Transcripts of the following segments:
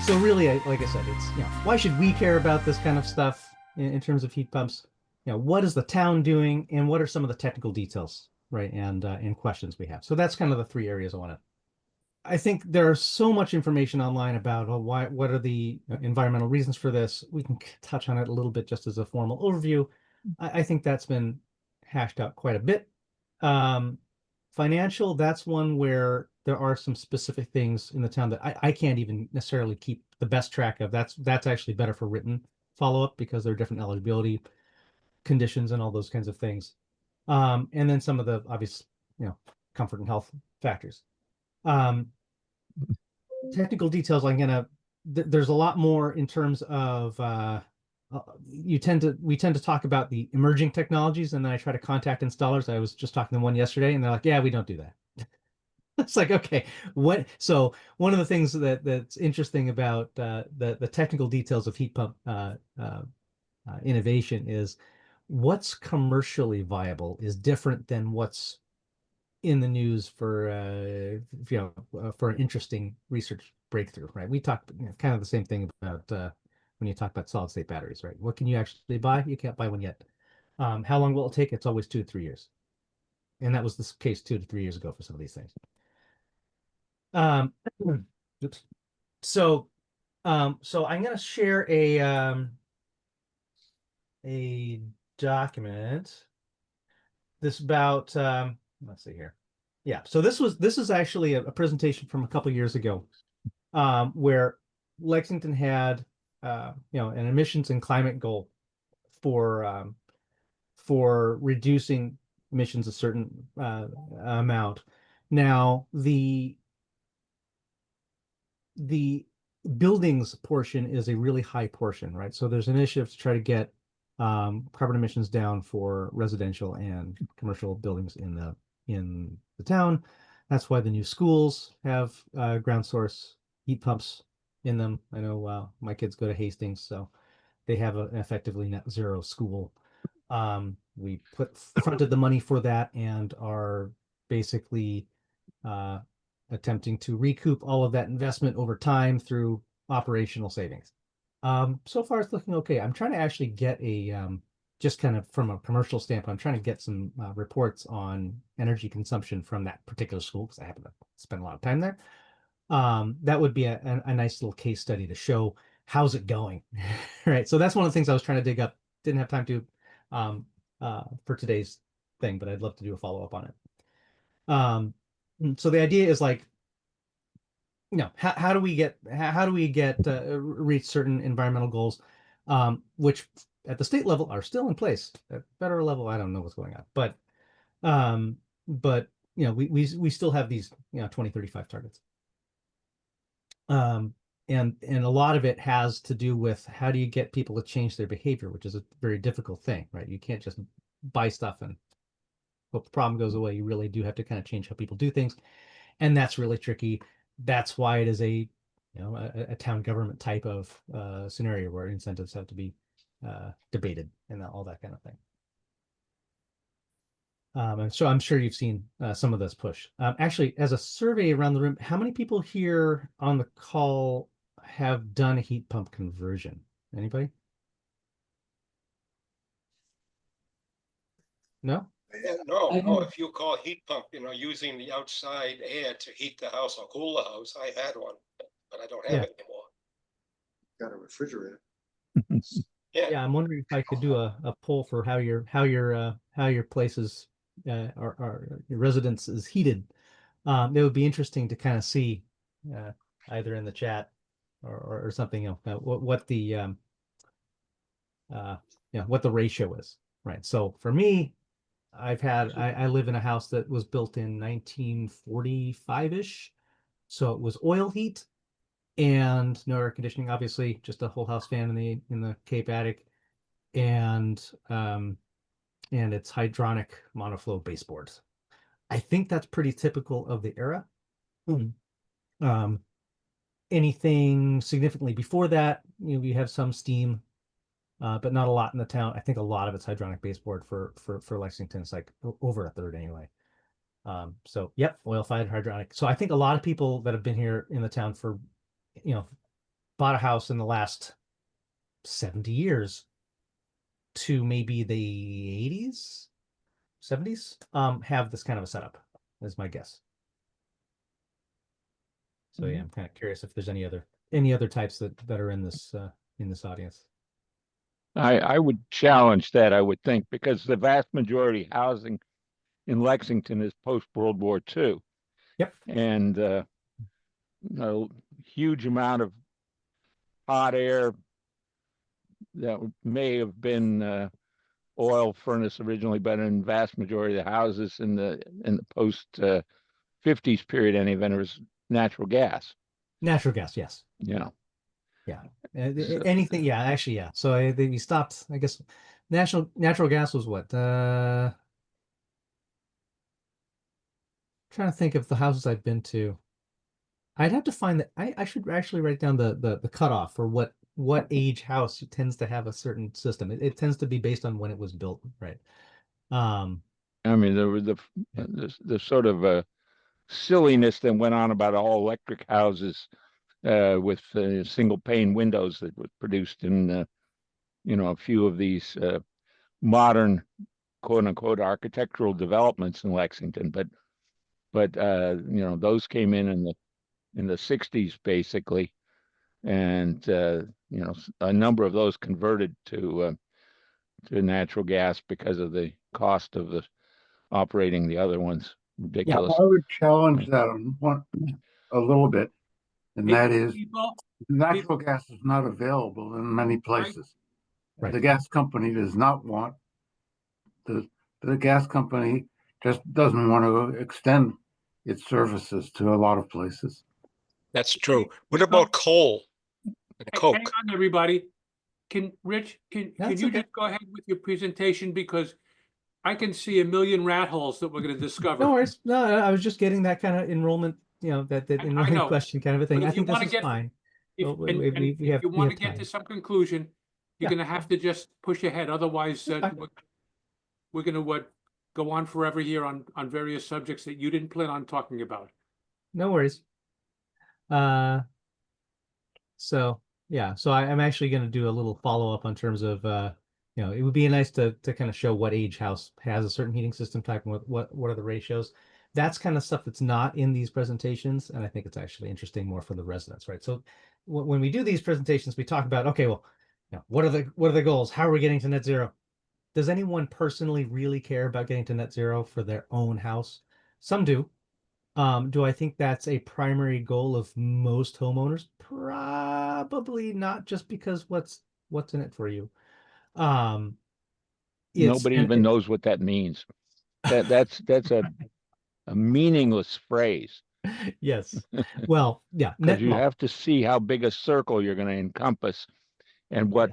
So really, like I said, it's, why should we care about this kind of stuff in terms of heat pumps? What is the town doing, and what are some of the technical details, right? And questions we have. So that's kind of the three areas I want to. I think there's so much information online about what are the environmental reasons for this. We can touch on it a little bit just as a formal overview. I think that's been hashed out quite a bit. Um, Financial, that's one where there are some specific things in the town that I can't even necessarily keep the best track of. That's actually better for written follow-up because there are different eligibility conditions and all those kinds of things. And then some of the obvious, you know, comfort and health factors. Um, Technical details, there's a lot more in terms of we tend to talk about the emerging technologies, and then I try to contact installers. I was just talking to one yesterday, and they're like, yeah, we don't do that. It's like, okay, what? So one of the things that's interesting about the technical details of heat pump innovation is what's commercially viable is different than what's in the news for for an interesting research breakthrough, right? We talked, kind of the same thing about when you talk about solid state batteries, right? What can you actually buy? You can't buy one yet. How long will it take? It's always 2 to 3 years, and that was the case 2 to 3 years ago for some of these things. Um, oops. So, so I'm going to share a document. This about let's see here. Yeah, so this is actually a presentation from a couple years ago, where Lexington had an emissions and climate goal for reducing emissions a certain amount. Now the buildings portion is a really high portion, right? So there's an initiative to try to get carbon emissions down for residential and commercial buildings in the town. That's why the new schools have ground source heat pumps in them. I know my kids go to Hastings, so they have an effectively net zero school. We fronted the money for that and are basically uh, attempting to recoup all of that investment over time through operational savings. So far, it's looking okay. I'm trying to actually get just kind of from a commercial standpoint, I'm trying to get some reports on energy consumption from that particular school because I happen to spend a lot of time there. That would be a nice little case study to show how's it going, right? So that's one of the things I was trying to dig up. Didn't have time to for today's thing, but I'd love to do a follow up on it. So the idea is like, how do we get reach certain environmental goals, which at the state level are still in place. At federal level, I don't know what's going on, um, but we still have these 2035 targets. Um, and a lot of it has to do with how do you get people to change their behavior, which is a very difficult thing, right? You can't just buy stuff and hope the problem goes away. You really do have to kind of change how people do things, and that's really tricky. That's why it is a town government type of scenario where incentives have to be debated and all that kind of thing. And so I'm sure you've seen some of this push. Actually, as a survey around the room, how many people here on the call have done a heat pump conversion? Anybody? No? No. If you call heat pump, using the outside air to heat the house or cool the house, I had one, but I don't have Yeah. it anymore. Got a refrigerator. Yeah, I'm wondering if I could do a poll for how your place's or your residence is heated. It would be interesting to kind of see either in the chat or something, what the uh, what the ratio is, right? So for me, I live in a house that was built in 1945-ish, so it was oil heat and no air conditioning, obviously, just a whole house fan in the Cape attic, and it's hydronic monoflow baseboards. I think that's pretty typical of the era. Um, Anything significantly before that, we have some steam, but not a lot in the town. I think a lot of it's hydronic baseboard for Lexington. It's like over a third anyway. So yep, oil fired hydronic. So I think a lot of people that have been here in the town for, bought a house in the last 70 years to maybe the 80s, 70s, have this kind of a setup, is my guess. So yeah, I'm kind of curious if there's any other types that are in this audience. I would challenge that, I would think, because the vast majority housing in Lexington is post-World War II. Yep. And a huge amount of hot air that may have been oil furnace originally, but in vast majority of the houses in the post 50s period, any event, it was natural gas. Natural gas, yes. Yeah. Anything, yeah, actually, yeah. So we stopped, I guess. Natural gas was what? Trying to think of the houses I've been to. I'd have to find that. I should actually write down the cutoff for what age house tends to have a certain system. It tends to be based on when it was built, right? I mean, there was the sort of silliness that went on about all electric houses with single pane windows that was produced in a few of these modern quote unquote architectural developments in Lexington, but those came in the 60s basically, and a number of those converted to natural gas because of the cost of the operating the other ones. Ridiculous. I would challenge that on a little bit, and that is natural gas is not available in many places. Right. The gas company does not want the gas company just doesn't want to extend its services to a lot of places. That's true. What about coal and coke? Hang on, everybody. Rich, can That's you okay. just go ahead with your presentation, because I can see a million rat holes that we're going to discover. No worries. No, I was just getting that kind of enrollment, that I enrollment know. question kind of a thing. But I if you think this wanna is get- fine. If, Well, and we if have- you we want to have get time. to some conclusion, you're Yeah. going to have to just push ahead. Otherwise, That's fine. we're going to go on forever here on various subjects that you didn't plan on talking about. No worries. So yeah, so I'm actually going to do a little follow up on terms of it would be nice to kind of show what age house has a certain heating system type and what are the ratios. That's kind of stuff that's not in these presentations, and I think it's actually interesting more for the residents, right? So when we do these presentations, we talk about, okay, well, what are the goals? How are we getting to net zero? Does anyone personally really care about getting to net zero for their own house? Some do. Do I think that's a primary goal of most homeowners? Probably not, just because what's in it for you. Nobody even knows what that means. That's a meaningless phrase. Yes. Well, yeah. Because you have to see how big a circle you're going to encompass and what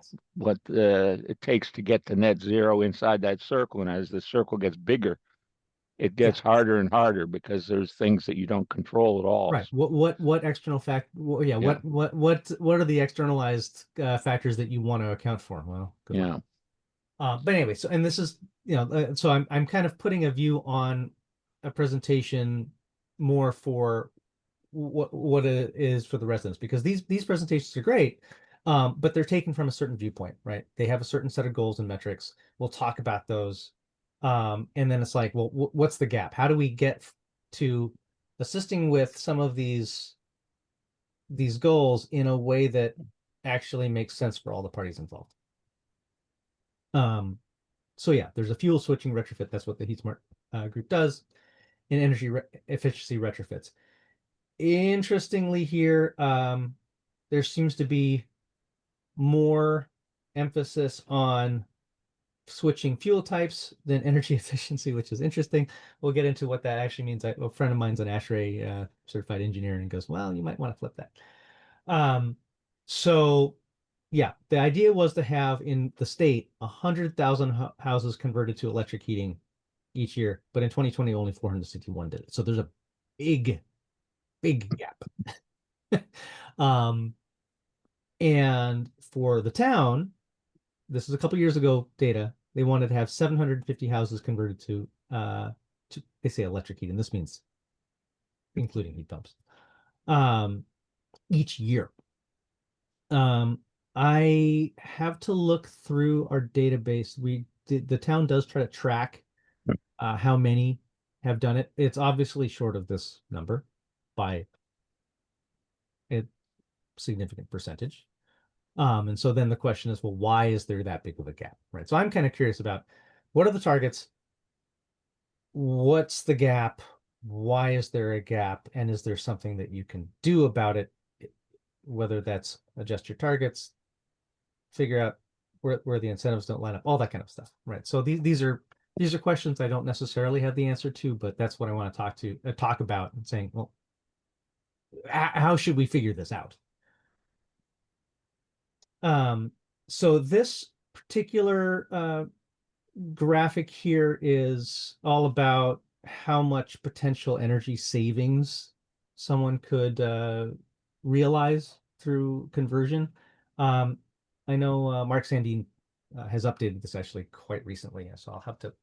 it takes to get to net zero inside that circle. And as the circle gets bigger, it gets harder and harder because there's things that you don't control at all. Right. What external fact? Well, yeah. Yeah. What are the externalized factors that you want to account for? Well, good luck. But anyway, so, and this is, so I'm kind of putting a view on a presentation more for what it is for the residents, because these presentations are great, but they're taken from a certain viewpoint, right? They have a certain set of goals and metrics. We'll talk about those. And then it's like, well, what's the gap? How do we get to assisting with some of these goals in a way that actually makes sense for all the parties involved? So yeah, there's a fuel switching retrofit. That's what the HeatSmart group does, in energy efficiency retrofits. Interestingly here, there seems to be more emphasis on switching fuel types than energy efficiency, which is interesting. We'll get into what that actually means. A friend of mine's an ASHRAE certified engineer and goes, well, you might want to flip that. So yeah, the idea was to have in the state 100,000 houses converted to electric heating each year, but in 2020 only 461 did it. So there's a big gap. And for the town, this is a couple years ago data, they wanted to have 750 houses converted to they say electric heating. This means including heat pumps each year. I have to look through our database. The town does try to track how many have done it. It's obviously short of this number by a significant percentage. And so then the question is, well, why is there that big of a gap, right? So I'm kind of curious about what are the targets? What's the gap? Why is there a gap? And is there something that you can do about it? Whether that's adjust your targets, figure out where the incentives don't line up, all that kind of stuff, right? So these are questions I don't necessarily have the answer to, but that's what I want to talk about and saying, well, how should we figure this out? So this particular graphic here is all about how much potential energy savings someone could realize through conversion. I know Mark Sandine has updated this actually quite recently, so I'll have to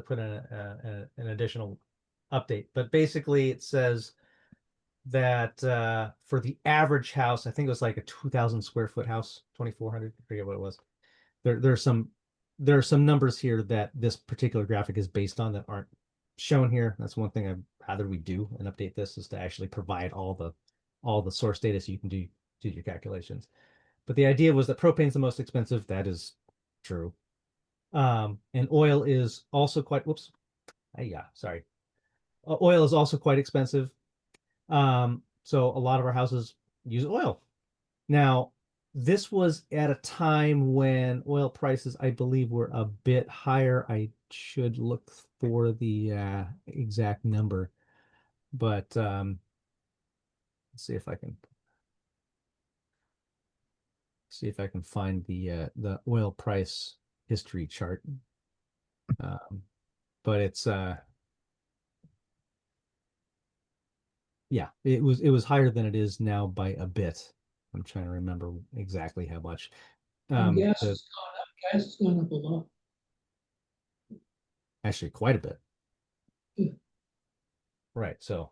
put in an additional update. But basically, it says that for the average house, I think it was like a 2,000 square foot house, 2,400, I forget what it was. There are some numbers here that this particular graphic is based on that aren't shown here. That's one thing I'd rather we do and update this, is to actually provide all the source data so you can do your calculations. But the idea was that propane's the most expensive. That is true. And oil is also quite, whoops. Yeah, sorry. Oil is also quite expensive. So a lot of our houses use oil. Now, this was at a time when oil prices, I believe, were a bit higher. I should look for the exact number, but let's see if I can find the oil price history chart. But it's yeah, it was higher than it is now by a bit. I'm trying to remember exactly how much. Gas has gone up. Gas has gone up a lot. Actually, quite a bit. Yeah. Right. So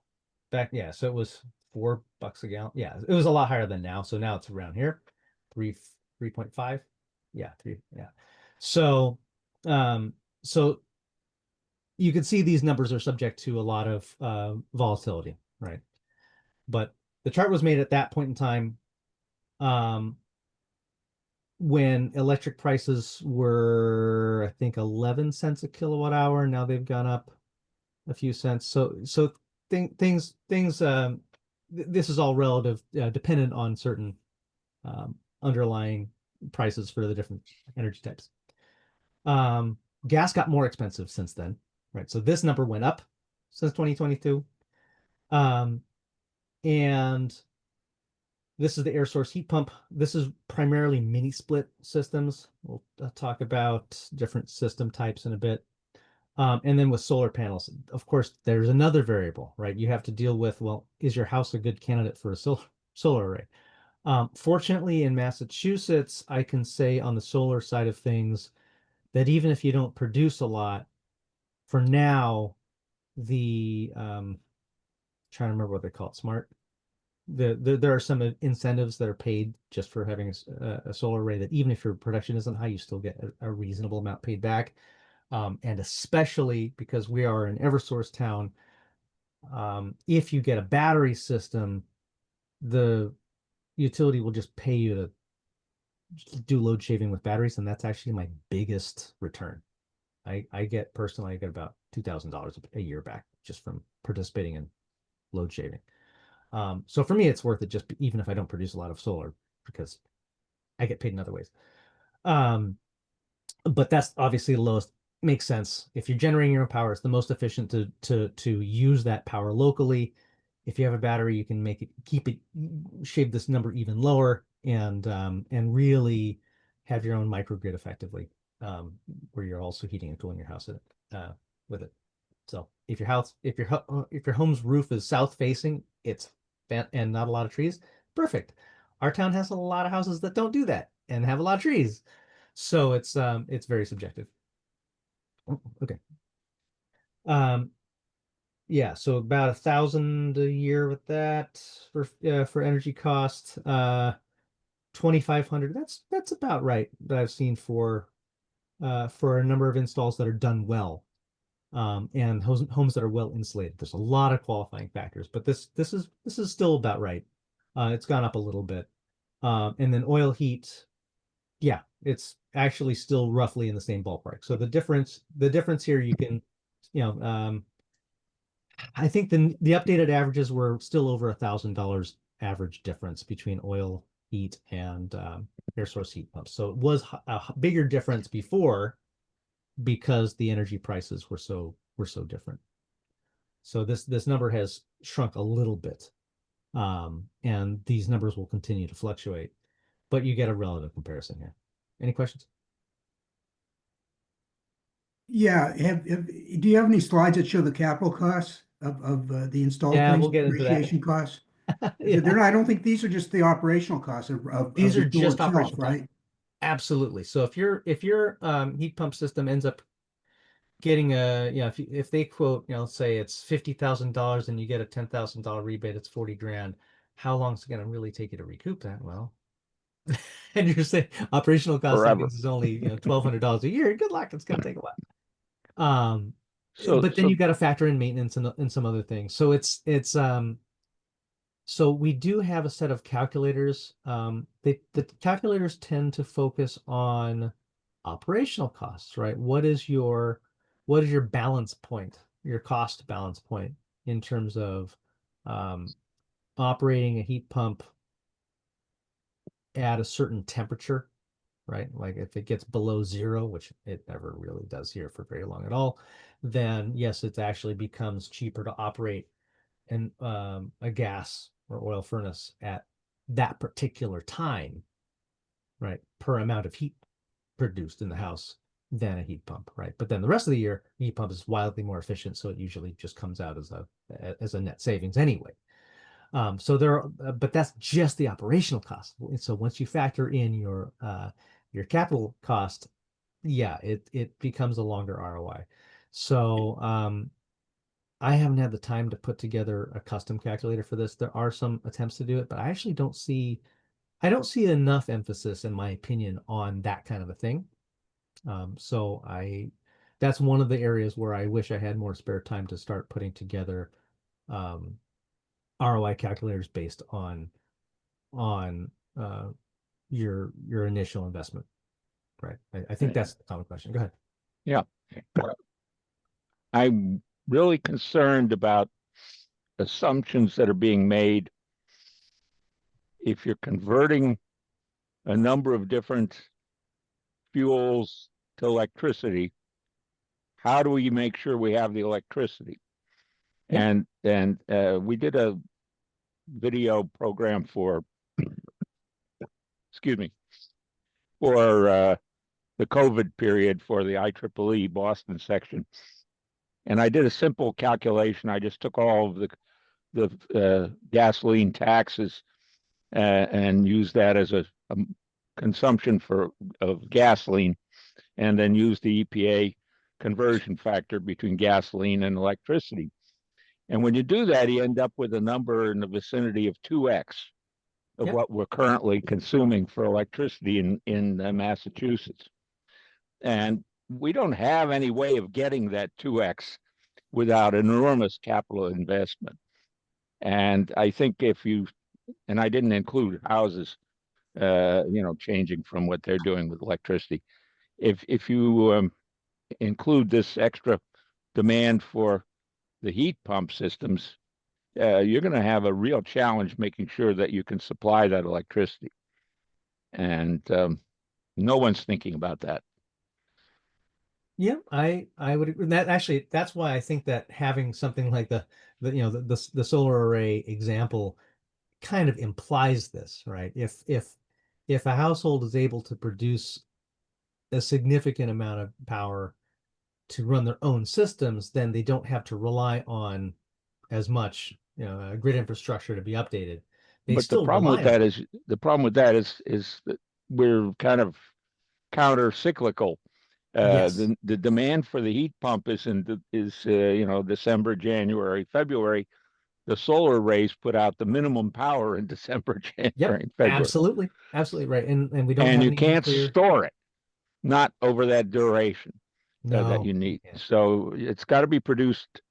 so it was $4 a gallon. Yeah, it was a lot higher than now. So now it's around here, 3.5. Yeah, 3. Yeah. So so you can see these numbers are subject to a lot of volatility, right? But the chart was made at that point in time, when electric prices were, I think, 11 cents a kilowatt hour. Now they've gone up a few cents. So things this is all relative, dependent on certain underlying prices for the different energy types. Gas got more expensive since then, right? So this number went up since 2022. And this is the air source heat pump. This is primarily mini split systems. We'll talk about different system types in a bit. And then with solar panels, of course, there's another variable, right? You have to deal with, well, is your house a good candidate for a solar array? Fortunately, in Massachusetts, I can say on the solar side of things that even if you don't produce a lot, for now, trying to remember what they call it, smart. There are some incentives that are paid just for having a solar array, that even if your production isn't high, you still get a reasonable amount paid back. And especially because we are an Eversource town, if you get a battery system, the utility will just pay you to do load shaving with batteries, and that's actually my biggest return. I get about $2,000 a year back just from participating in load shaving. So for me, it's worth it, just even if I don't produce a lot of solar, because I get paid in other ways. But that's obviously the lowest. Makes sense. If you're generating your own power, it's the most efficient to use that power locally. If you have a battery, you can shave this number even lower, and really have your own microgrid effectively, where you're also heating and cooling your house with it. So if your home's roof is south facing, and not a lot of trees, perfect. Our town has a lot of houses that don't do that and have a lot of trees, so it's very subjective. Okay. Yeah, so about $1,000 a year with that for energy cost. 2,500. That's about right that I've seen for a number of installs that are done well. And homes that are well insulated. There's a lot of qualifying factors, but this is still about right. It's gone up a little bit. And then oil heat, yeah, it's actually still roughly in the same ballpark. So the difference here, you can, I think the updated averages were still over $1,000 average difference between oil heat and air source heat pumps. So it was a bigger difference before, because the energy prices were so different. So this number has shrunk a little bit, and these numbers will continue to fluctuate, but you get a relative comparison here. Any questions? Yeah, do you have any slides that show the capital costs of the installed Yeah, things, we'll get into that. depreciation costs? Yeah. They're not, I don't think these are just the operational costs of These the are tool just itself, operational costs. right? Absolutely. So if your heat pump system ends up getting if they quote, let's say it's $50,000 and you get a $10,000 rebate, it's 40 grand. How long is it going to really take you to recoup that? Well, and you're saying operational cost Forever. savings is only $1,200 a year. Good luck, it's going to take a while. So, But then you got to factor in maintenance and some other things. So so we do have a set of calculators. The calculators tend to focus on operational costs, right? What is your balance point, your cost balance point in terms of operating a heat pump at a certain temperature, right? Like if it gets below 0, which it never really does here for very long at all, then yes, it actually becomes cheaper to operate a gas or oil furnace at that particular time, right, per amount of heat produced in the house than a heat pump, right? But then the rest of the year, heat pump is wildly more efficient, so it usually just comes out as a net savings anyway. But that's just the operational cost. So once you factor in your capital cost, yeah, it becomes a longer ROI. So I haven't had the time to put together a custom calculator for this. There are some attempts to do it, but I actually don't see enough emphasis, in my opinion, on that kind of a thing. So that's one of the areas where I wish I had more spare time to start putting together ROI calculators based on your initial investment. Right. I think that's the common question. Go ahead. yeah. I'm really concerned about assumptions that are being made. If you're converting a number of different fuels to electricity, how do we make sure we have the electricity? Yeah. And we did a video program for, excuse me, for the COVID period for the IEEE Boston section. And I did a simple calculation. I just took all of the gasoline taxes and used that as a consumption of gasoline, and then used the EPA conversion factor between gasoline and electricity. And when you do that, you end up with a number in the vicinity of 2x of what we're currently consuming for electricity in Massachusetts. And we don't have any way of getting that 2x without enormous capital investment. And I think and I didn't include houses, changing from what they're doing with electricity. If you include this extra demand for the heat pump systems, you're going to have a real challenge making sure that you can supply that electricity. And no one's thinking about that. Yeah, I would agree. That's why I think that having something like the solar array example kind of implies this, right? If a household is able to produce a significant amount of power to run their own systems, then they don't have to rely on as much, grid infrastructure to be updated. But the problem with that is that we're kind of counter cyclical. Yes. The demand for the heat pump is December, January, February, the solar arrays put out the minimum power in December, January, and February. Absolutely right. And we don't And have you any can't nuclear. store it, not over that duration that No, you need. yeah. So it's got to be produced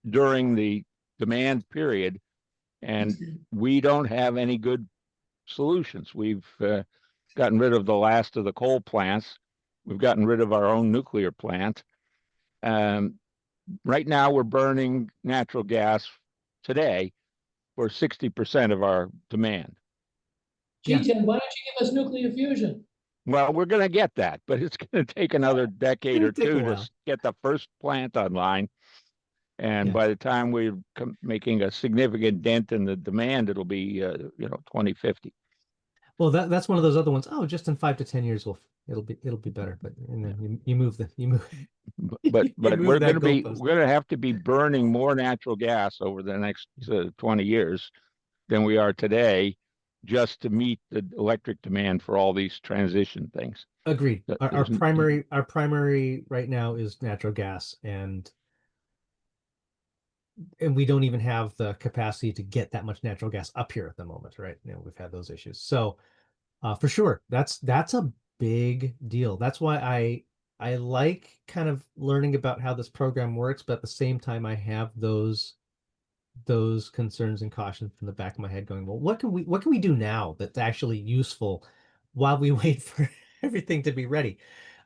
during the demand period, and we don't have any good solutions. We've gotten rid of the last of the coal plants. We've gotten rid of our own nuclear plant. Right now, we're burning natural gas today for 60% of our demand. Yeah. Gee, Ted, why don't you give us nuclear fusion? Well, we're going to get that, but it's going to take another decade or It'll take a two to while. get the first plant online. And Yeah. by the time we're making a significant dent in the demand, it'll be 2050. Well, that's one of those other ones. Oh, just in 5 to 10 years, it'll be better. But you move. But You we're move that going goalpost. to have to be burning more natural gas over the next 20 years than we are today, just to meet the electric demand for all these transition things. Agreed. Our There's- primary right now is natural gas, and we don't even have the capacity to get that much natural gas up here at the moment, right? We've had those issues. So for sure, that's a big deal. That's why I like kind of learning about how this program works, but at the same time I have those concerns and cautions in the back of my head going, well, what can we do now that's actually useful while we wait for everything to be ready?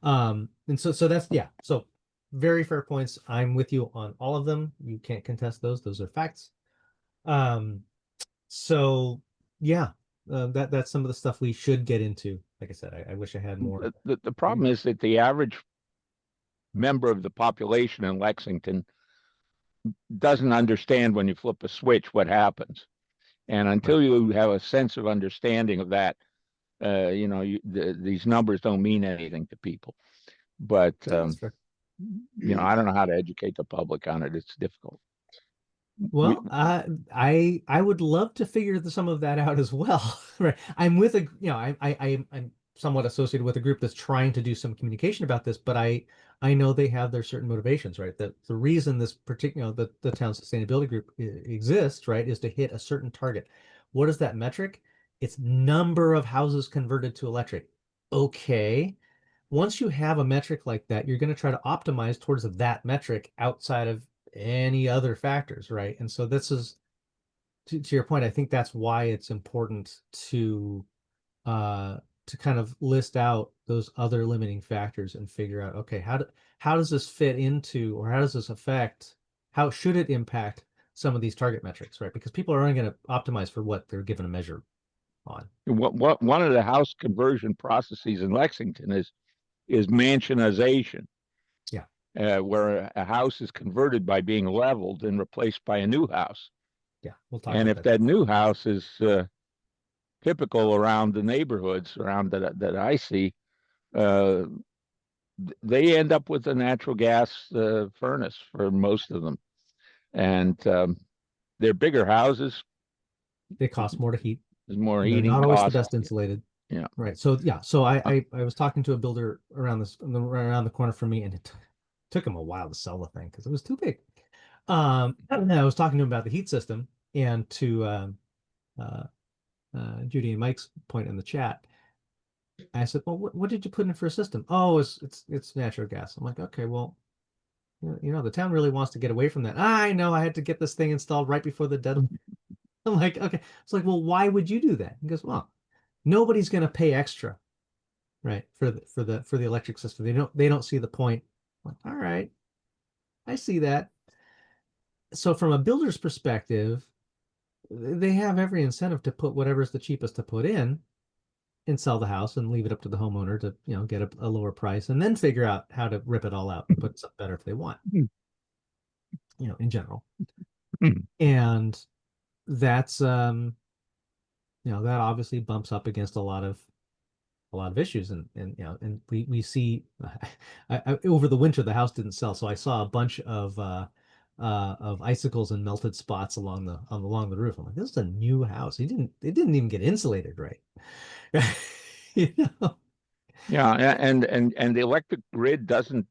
And so that's, yeah. So very fair points. I'm with you on all of them. You can't contest those. Those are facts. So yeah, that's some of the stuff we should get into. Like I said, I wish I had more. The problem is that the average member of the population in Lexington doesn't understand when you flip a switch what happens. And until you have a sense of understanding of that, these numbers don't mean anything to people. But That's fair. I don't know how to educate the public on it. It's difficult. Well, I would love to figure some of that out as well. Right. I'm with I'm somewhat associated with a group that's trying to do some communication about this, but I know they have their certain motivations, right? That the reason this particular, the town sustainability group exists, right, is to hit a certain target. What is that metric? It's number of houses converted to electric. Okay. Once you have a metric like that, you're going to try to optimize towards that metric outside of any other factors, right? And so this is to your point. I think that's why it's important to kind of list out those other limiting factors and figure out, okay, how does this fit into, or how does this affect, how should it impact some of these target metrics, right? Because people are only going to optimize for what they're given a measure on. What one of the house conversion processes in Lexington is mansionization. Yeah. Where a house is converted by being leveled and replaced by a new house. Yeah, we'll talk And about if that new house is typical around the neighborhoods around that I see, they end up with a natural gas furnace for most of them. And they're bigger houses. They cost more to heat. There's more They're heating not always the costs. best insulated. Yeah. Right. So yeah. So I was talking to a builder around the corner from me, and it took him a while to sell the thing because it was too big. And I was talking to him about the heat system, and to Judy and Mike's point in the chat, I said, "Well, what did you put in for a system?" Oh, it's natural gas. I'm like, okay, well, the town really wants to get away from that. I know, I had to get this thing installed right before the deadline. I'm like, okay. It's like, well, why would you do that? He goes, well, nobody's going to pay extra, right, for the electric system. They don't see the point. I'm like, all right, I see that. So from a builder's perspective, they have every incentive to put whatever's the cheapest to put in and sell the house and leave it up to the homeowner to, get a lower price and then figure out how to rip it all out and put something better if they want, in general. And that's, that obviously bumps up against a lot of issues. And we see over the winter, the house didn't sell. So I saw a bunch of icicles and melted spots along the roof. I'm like, this is a new house. It didn't even get insulated right. Yeah, and the electric grid doesn't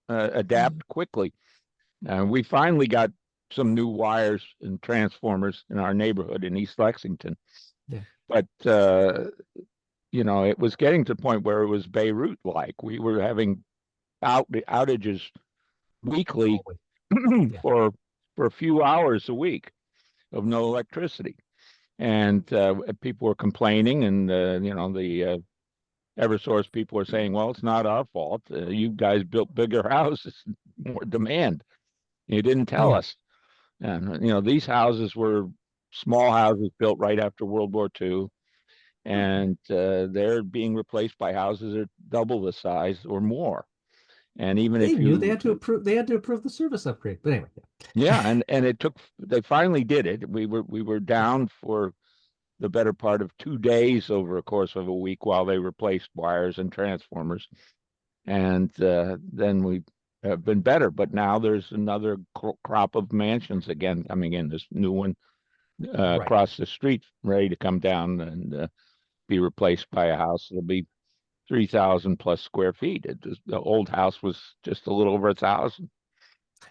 adapt quickly. We finally got some new wires and transformers in our neighborhood in East Lexington. Yeah. But it was getting to the point where it was Beirut-like. We were having outages weekly Yeah. for a few hours a week of no electricity. And people were complaining, and the Eversource people were saying, well, it's not our fault. You guys built bigger houses, more demand. You didn't tell Yeah. us. And, these houses were small houses built right after World War II. And they're being replaced by houses that are double the size or more. And even They if knew you, they had to approve the service upgrade. But anyway, yeah, and they finally did it. We were down for the better part of 2 days over a course of a week while they replaced wires and transformers. And then we have been better. But now there's another crop of mansions again coming in, this new one Right. across the street, ready to come down and be replaced by a house. It'll be 3,000 plus square feet. The old house was just a little over 1,000.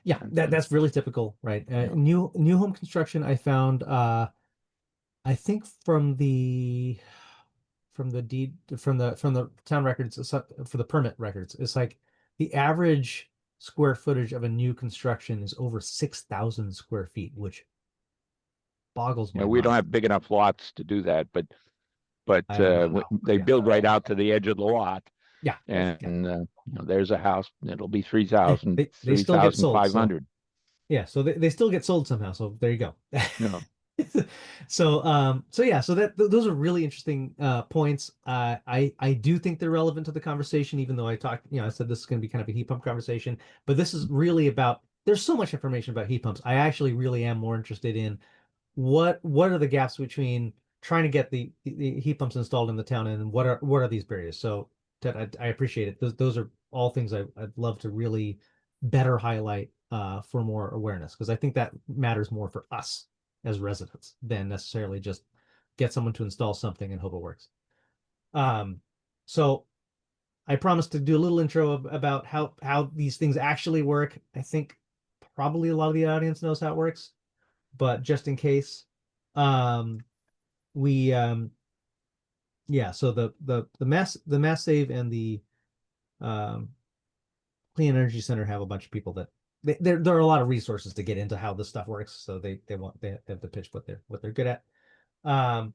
Yeah, that's really typical, right? Yeah. New home construction, I found, I think from the town records, for the permit records, it's like the average square footage of a new construction is over 6,000 square feet, which boggles my We don't mind. have big enough lots to do that, but I don't know. they Yeah. build right out to the edge of the lot. Yeah. And there's a house. It'll be 3,000, They still get sold, 3,500. Yeah, so they still get sold somehow. So there you go. No. So those are really interesting points. I do think they're relevant to the conversation, even though I said this is going to be kind of a heat pump conversation, but this is really about, there's so much information about heat pumps. I actually really am more interested in what are the gaps between trying to get the heat pumps installed in the town, and what are these barriers. So Ted, I appreciate it. Those are all things I'd love to really better highlight for more awareness, because I think that matters more for us as residents than necessarily just get someone to install something and hope it works. So I promised to do a little intro about how these things actually work. I think probably a lot of the audience knows how it works, but just in case, so the Mass Save and the Clean Energy Center have a bunch of people that there are a lot of resources to get into how this stuff works. So they have to pitch what they're good at. And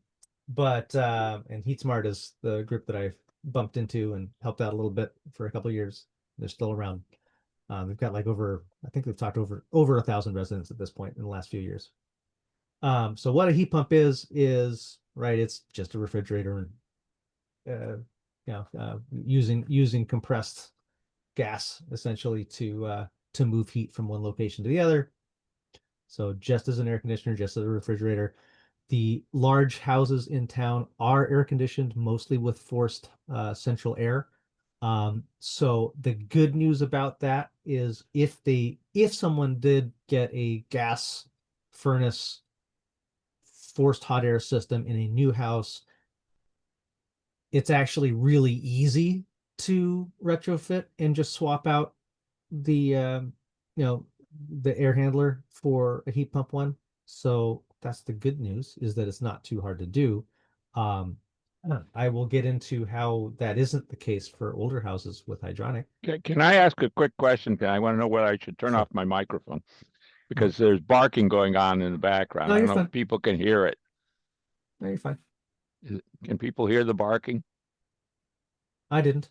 HeatSmart is the group that I've bumped into and helped out a little bit for a couple of years. They're still around. We've got I think we've talked over 1,000 residents at this point in the last few years. So what a heat pump is right, it's just a refrigerator, using compressed gas essentially to move heat from one location to the other. So just as an air conditioner, just as a refrigerator, the large houses in town are air conditioned, mostly with forced central air. So the good news about that is if someone did get a gas furnace forced hot air system in a new house, it's actually really easy to retrofit and just swap out the air handler for a heat pump one. So that's the good news, is that it's not too hard to do. I will get into how that isn't the case for older houses with hydronic. Can I ask a quick question? I want to know whether I should turn Sure. off my microphone, because there's barking going on in the background. No, I you're don't know fine. if people can hear it. No, you're fine. Can people hear the barking? I didn't.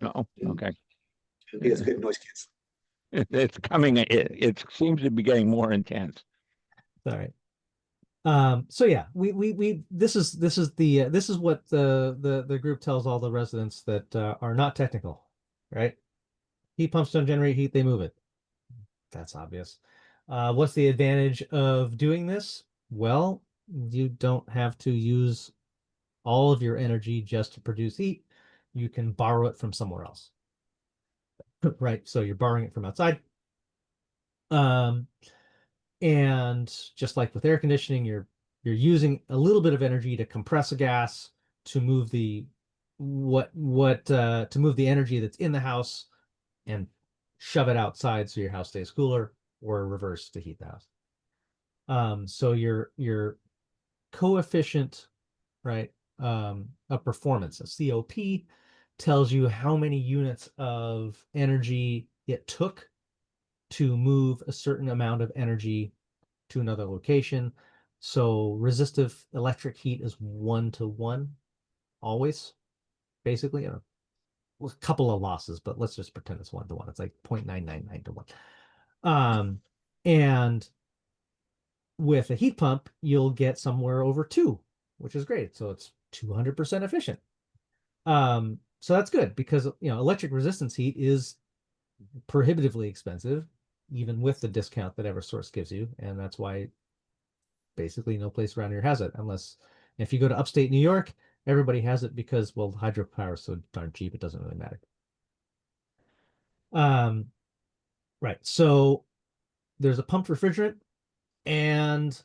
No? Okay. It's good noise, kids. It's coming. It seems to be getting more intense. All right. So yeah, this is what the group tells all the residents that are not technical, right? Heat pumps don't generate heat, they move it. That's obvious. What's the advantage of doing this? Well, you don't have to use all of your energy just to produce heat. You can borrow it from somewhere else. Right? So you're borrowing it from outside. And just like with air conditioning, you're using a little bit of energy to compress a gas to move the energy that's in the house and shove it outside so your house stays cooler, or reverse to heat the house. So your coefficient, right, of performance, a COP, tells you how many units of energy it took to move a certain amount of energy to another location. So resistive electric heat is 1-to-1 always, basically. A couple of losses, but let's just pretend it's 1-to-1. It's like 0.999 to 1. And with a heat pump, you'll get somewhere over 2, which is great. So it's 200% efficient. So that's good because, electric resistance heat is prohibitively expensive, even with the discount that Eversource gives you. And that's why basically no place around here has it, unless if you go to upstate New York, everybody has it because, well, hydropower is so darn cheap, it doesn't really matter. Right. So there's a pumped refrigerant, and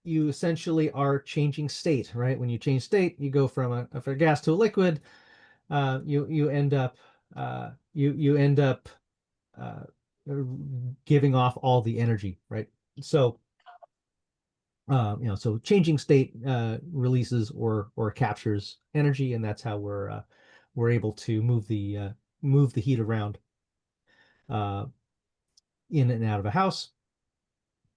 you essentially are changing state, right? When you change state, you go from a gas to a liquid. You end up giving off all the energy, right? So so changing state releases or captures energy, and that's how we're able to move the heat around in and out of a house.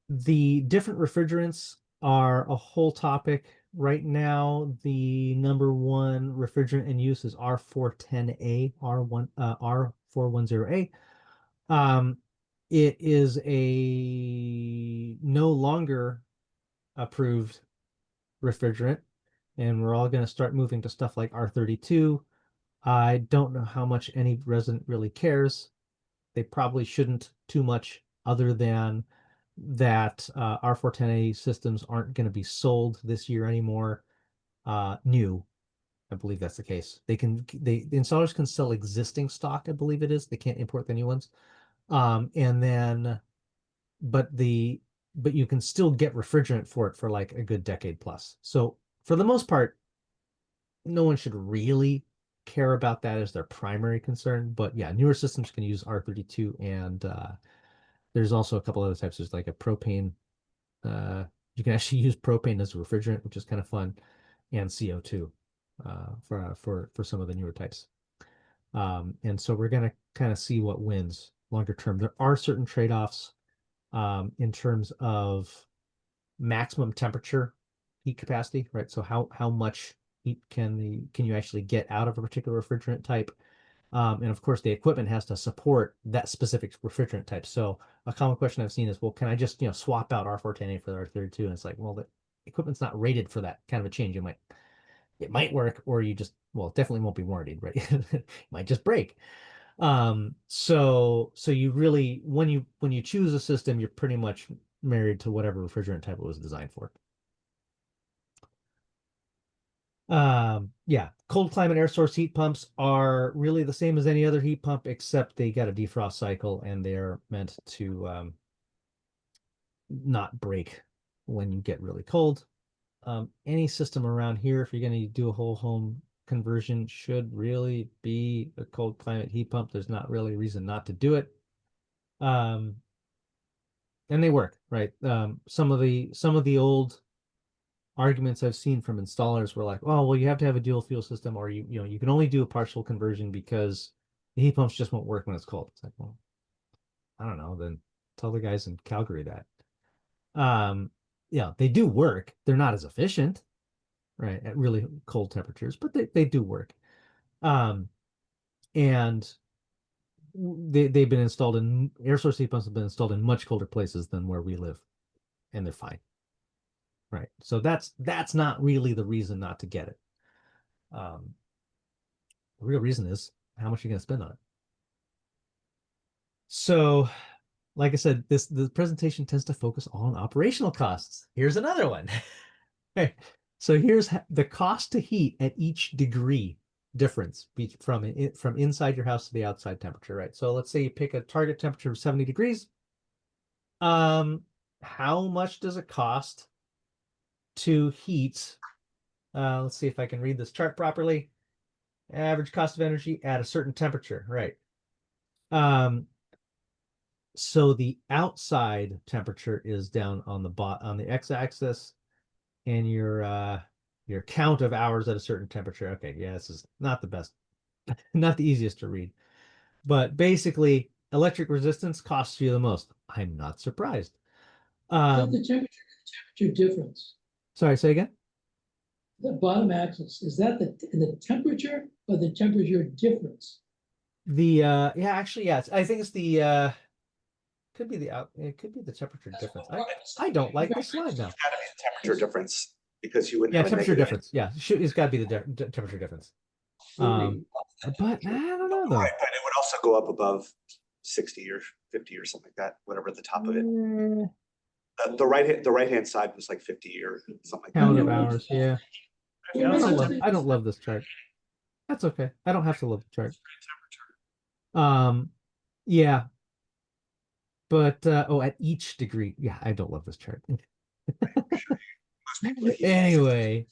The different refrigerants are a whole topic right now. The number one refrigerant in use is R410A, R410A. It is a no longer approved refrigerant, and we're all going to start moving to stuff like R32. I don't know how much any resident really cares. They probably shouldn't too much, other than that R410A systems aren't going to be sold this year anymore. New, I believe that's the case. The installers can sell existing stock, I believe it is. They can't import the new ones. And then, but you can still get refrigerant for it for like a good decade plus. So for the most part, no one should really care about that as their primary concern. But yeah, newer systems can use R32, and there's also a couple other types. There's like a propane. You can actually use propane as a refrigerant, which is kind of fun, and CO2 for some of the newer types. And so we're going to kind of see what wins longer term. There are certain trade-offs in terms of maximum temperature heat capacity, right? So how much heat can you actually get out of a particular refrigerant type? And of course, the equipment has to support that specific refrigerant type. So a common question I've seen is, well, can I just swap out R410A for the R32? And it's like, well, the equipment's not rated for that kind of a change. It might work, or you just, well, it definitely won't be warranted, right? It might just break. So you really, when you choose a system, you're pretty much married to whatever refrigerant type it was designed for. Yeah, cold climate air source heat pumps are really the same as any other heat pump, except they got a defrost cycle, and they're meant to not break when you get really cold. Any system around here, if you're going to do a whole home conversion, should really be a cold climate heat pump. There's not really a reason not to do it. And they work, right? Some of the old arguments I've seen from installers were like, oh, well, you have to have a dual fuel system, or you can only do a partial conversion because the heat pumps just won't work when it's cold. It's like, well, I don't know, then tell the guys in Calgary that. They do work. They're not as efficient, right, at really cold temperatures, but they do work. And they've been installed in air source heat pumps have been installed in much colder places than where we live, and they're fine. Right. So that's not really the reason not to get it. The real reason is how much you're going to spend on it. So, like I said, the presentation tends to focus on operational costs. Here's another one. Okay. So here's the cost to heat at each degree difference from inside your house to the outside temperature, right? So let's say you pick a target temperature of 70 degrees. How much does it cost to heat? Let's see if I can read this chart properly. Average cost of energy at a certain temperature, right? So the outside temperature is down on the on the x-axis, and your count of hours at a certain temperature. Okay, yeah, this is not the best, not the easiest to read. But basically, electric resistance costs you the most. I'm not surprised. But the temperature difference, Sorry, say again? the bottom axis, is that the temperature or the temperature difference? Yeah, actually, yeah, I think it's the could be it could be the temperature difference. I don't like this slide now. It's gotta be the temperature difference because you wouldn't Yeah, have a temperature negative. difference. Yeah, it's got to be the temperature difference. But I don't know though. Right, but it would also go up above 60 or 50 or something like that, whatever the top of it. The right hand side was like 50 or something like Count that. of hours. Yeah. I don't love this chart. That's okay. I don't have to love the chart. Yeah. But at each degree, yeah, I don't love this chart. Anyway,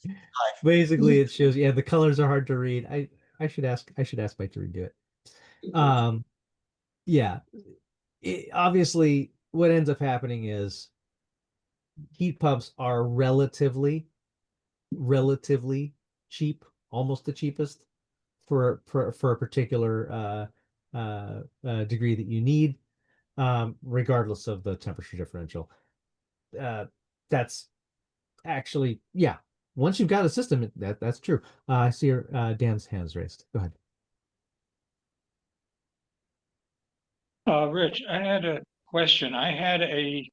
basically it shows, yeah, the colors are hard to read. I should ask Mike to redo it. Yeah. Obviously what ends up happening is heat pumps are relatively cheap, almost the cheapest for a particular degree that you need, regardless of the temperature differential. That's actually, yeah. Once you've got a system, that's true. I see Dan's hands raised. Go ahead. Rich, I had a question. I had a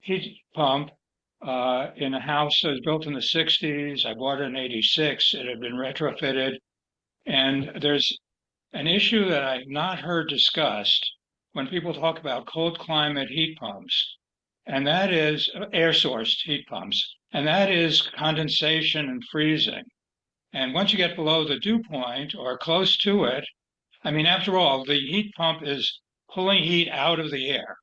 heat pump in a house that was built in the 60s. I bought it in 86. It had been retrofitted. And there's an issue that I've not heard discussed when people talk about cold climate heat pumps, and that is air source heat pumps, and that is condensation and freezing. And once you get below the dew point or close to it, I mean, after all, the heat pump is pulling heat out of the air.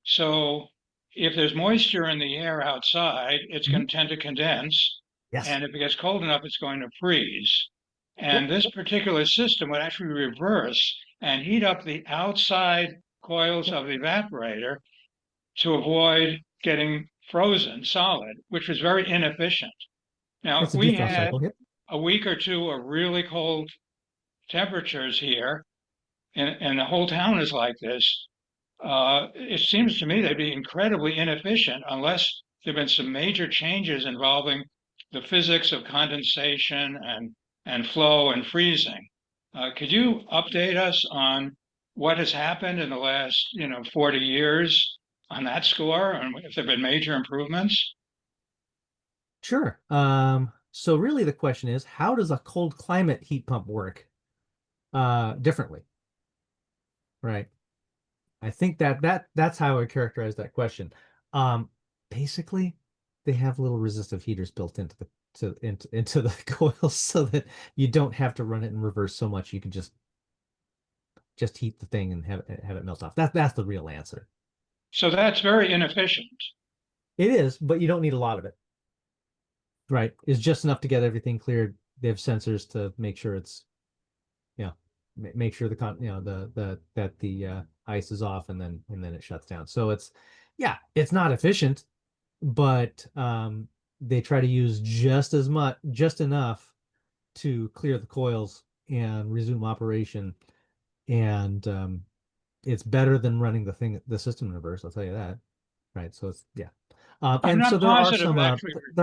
So if there's moisture in the air outside, it's going to tend to condense. Yes. And if it gets cold enough, it's going to freeze. And this particular system would actually reverse and heat up the outside coils of the evaporator to avoid getting frozen solid, which was very inefficient. Now, if It's a we defrost had cycle. Yep. a week or two of really cold temperatures here, and the whole town is like this, it seems to me they'd be incredibly inefficient unless there've been some major changes involving the physics of condensation and flow and freezing. Could you update us on what has happened in the last 40 years on that score, and if there have been major improvements? Sure. So really the question is, how does a cold climate heat pump work differently? Right. I think that's how I would characterize that question. Basically, they have little resistive heaters built into the coils so that you don't have to run it in reverse so much. You can just heat the thing and have it melt off. That's the real answer. So that's very inefficient. It is, but you don't need a lot of it. Right. It's just enough to get everything cleared. They have sensors to make sure it's, make sure that the ice is off, and then it shuts down. So it's not efficient, but they try to use just enough to clear the coils and resume operation. And it's better than running the system in reverse, I'll tell you that. Right. So it's, yeah. And so there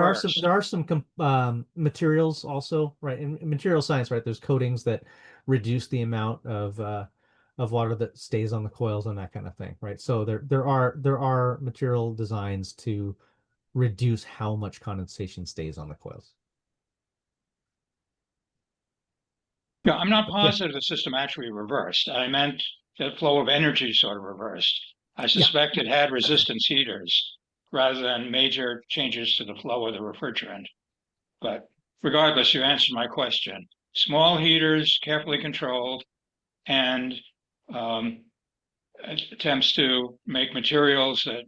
are some materials also, right? In material science, right? There's coatings that reduce the amount of water that stays on the coils and that kind of thing, right? So there are material designs to reduce how much condensation stays on the coils. Yeah, I'm not positive the system actually reversed. I meant the flow of energy sort of reversed. I suspect it had resistance heaters rather than major changes to the flow of the refrigerant. But regardless, you answered my question. Small heaters, carefully controlled, and attempts to make materials that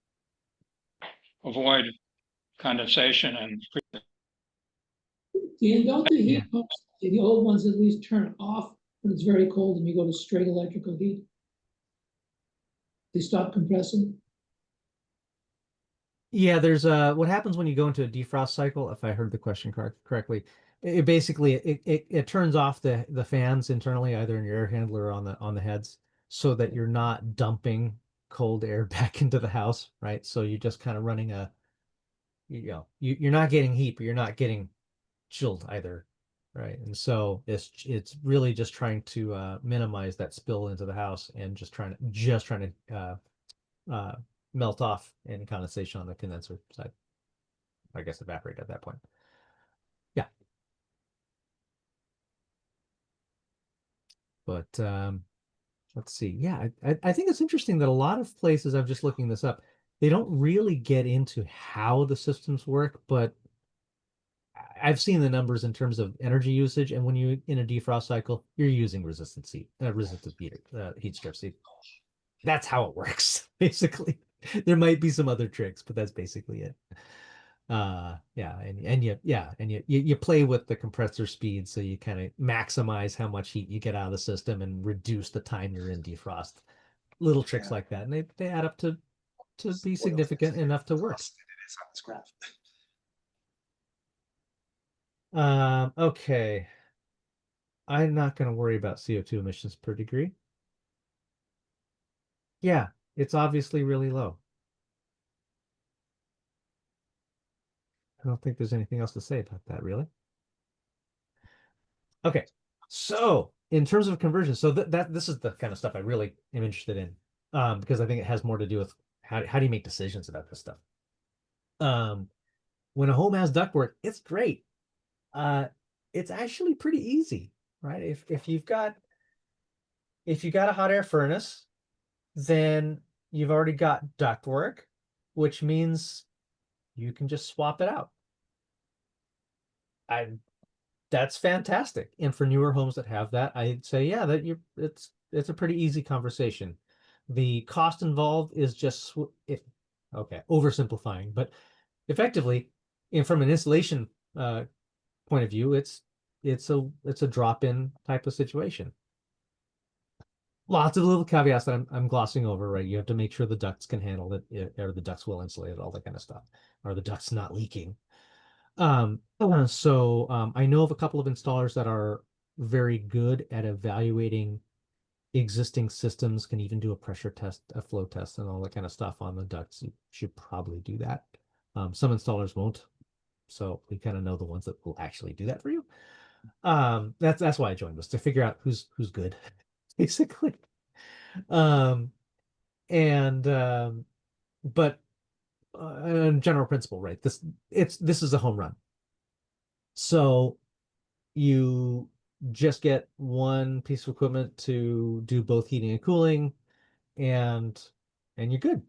avoid condensation and Don't the heat pumps, the old ones at least turn off when it's very cold and you go to straight electrical heat? They stop compressing? Yeah, there's what happens when you go into a defrost cycle, if I heard the question correctly. It basically it turns off the fans internally, either in your air handler or on the heads, so that you're not dumping cold air back into the house, right? So you're just kind of running you're not getting heat, but you're not getting chilled either, right? And so it's really just trying to minimize that spill into the house and just trying to melt off any condensation on the condenser side. I guess evaporate at that point. Yeah. But let's see. Yeah, I think it's interesting that a lot of places, I'm just looking this up, they don't really get into how the systems work, but I've seen the numbers in terms of energy usage, and when you in a defrost cycle, you're using resistant heat strips. That's how it works, basically. There might be some other tricks, but that's basically it. Yeah, and you play with the compressor speed, so you kind of maximize how much heat you get out of the system and reduce the time you're in defrost. Little tricks like that, and they add up to be significant enough to work. It is on this graph. Okay. I'm not going to worry about CO2 emissions per degree. Yeah, it's obviously really low. I don't think there's anything else to say about that, really. Okay, so in terms of conversion, so this is the kind of stuff I really am interested in, because I think it has more to do with how do you make decisions about this stuff. When a home has ductwork, it's great. It's actually pretty easy, right? If you've got a hot air furnace, then you've already got ductwork, which means you can just swap it out. That's fantastic. And for newer homes that have that, I'd say, yeah, it's a pretty easy conversation. The cost involved is just okay, oversimplifying, but effectively, and from an installation point of view, it's a drop-in type of situation. Lots of little caveats that I'm glossing over, right? You have to make sure the ducts can handle it, or the ducts well insulated, all that kind of stuff, or the ducts not leaking. I know of a couple of installers that are very good at evaluating existing systems, can even do a pressure test, a flow test, and all that kind of stuff on the ducts. You should probably do that. Some installers won't, so we kind of know the ones that will actually do that for you. That's why I joined, was to figure out who's good, basically. But general principle, right? This is a home run. So you just get one piece of equipment to do both heating and cooling, and you're good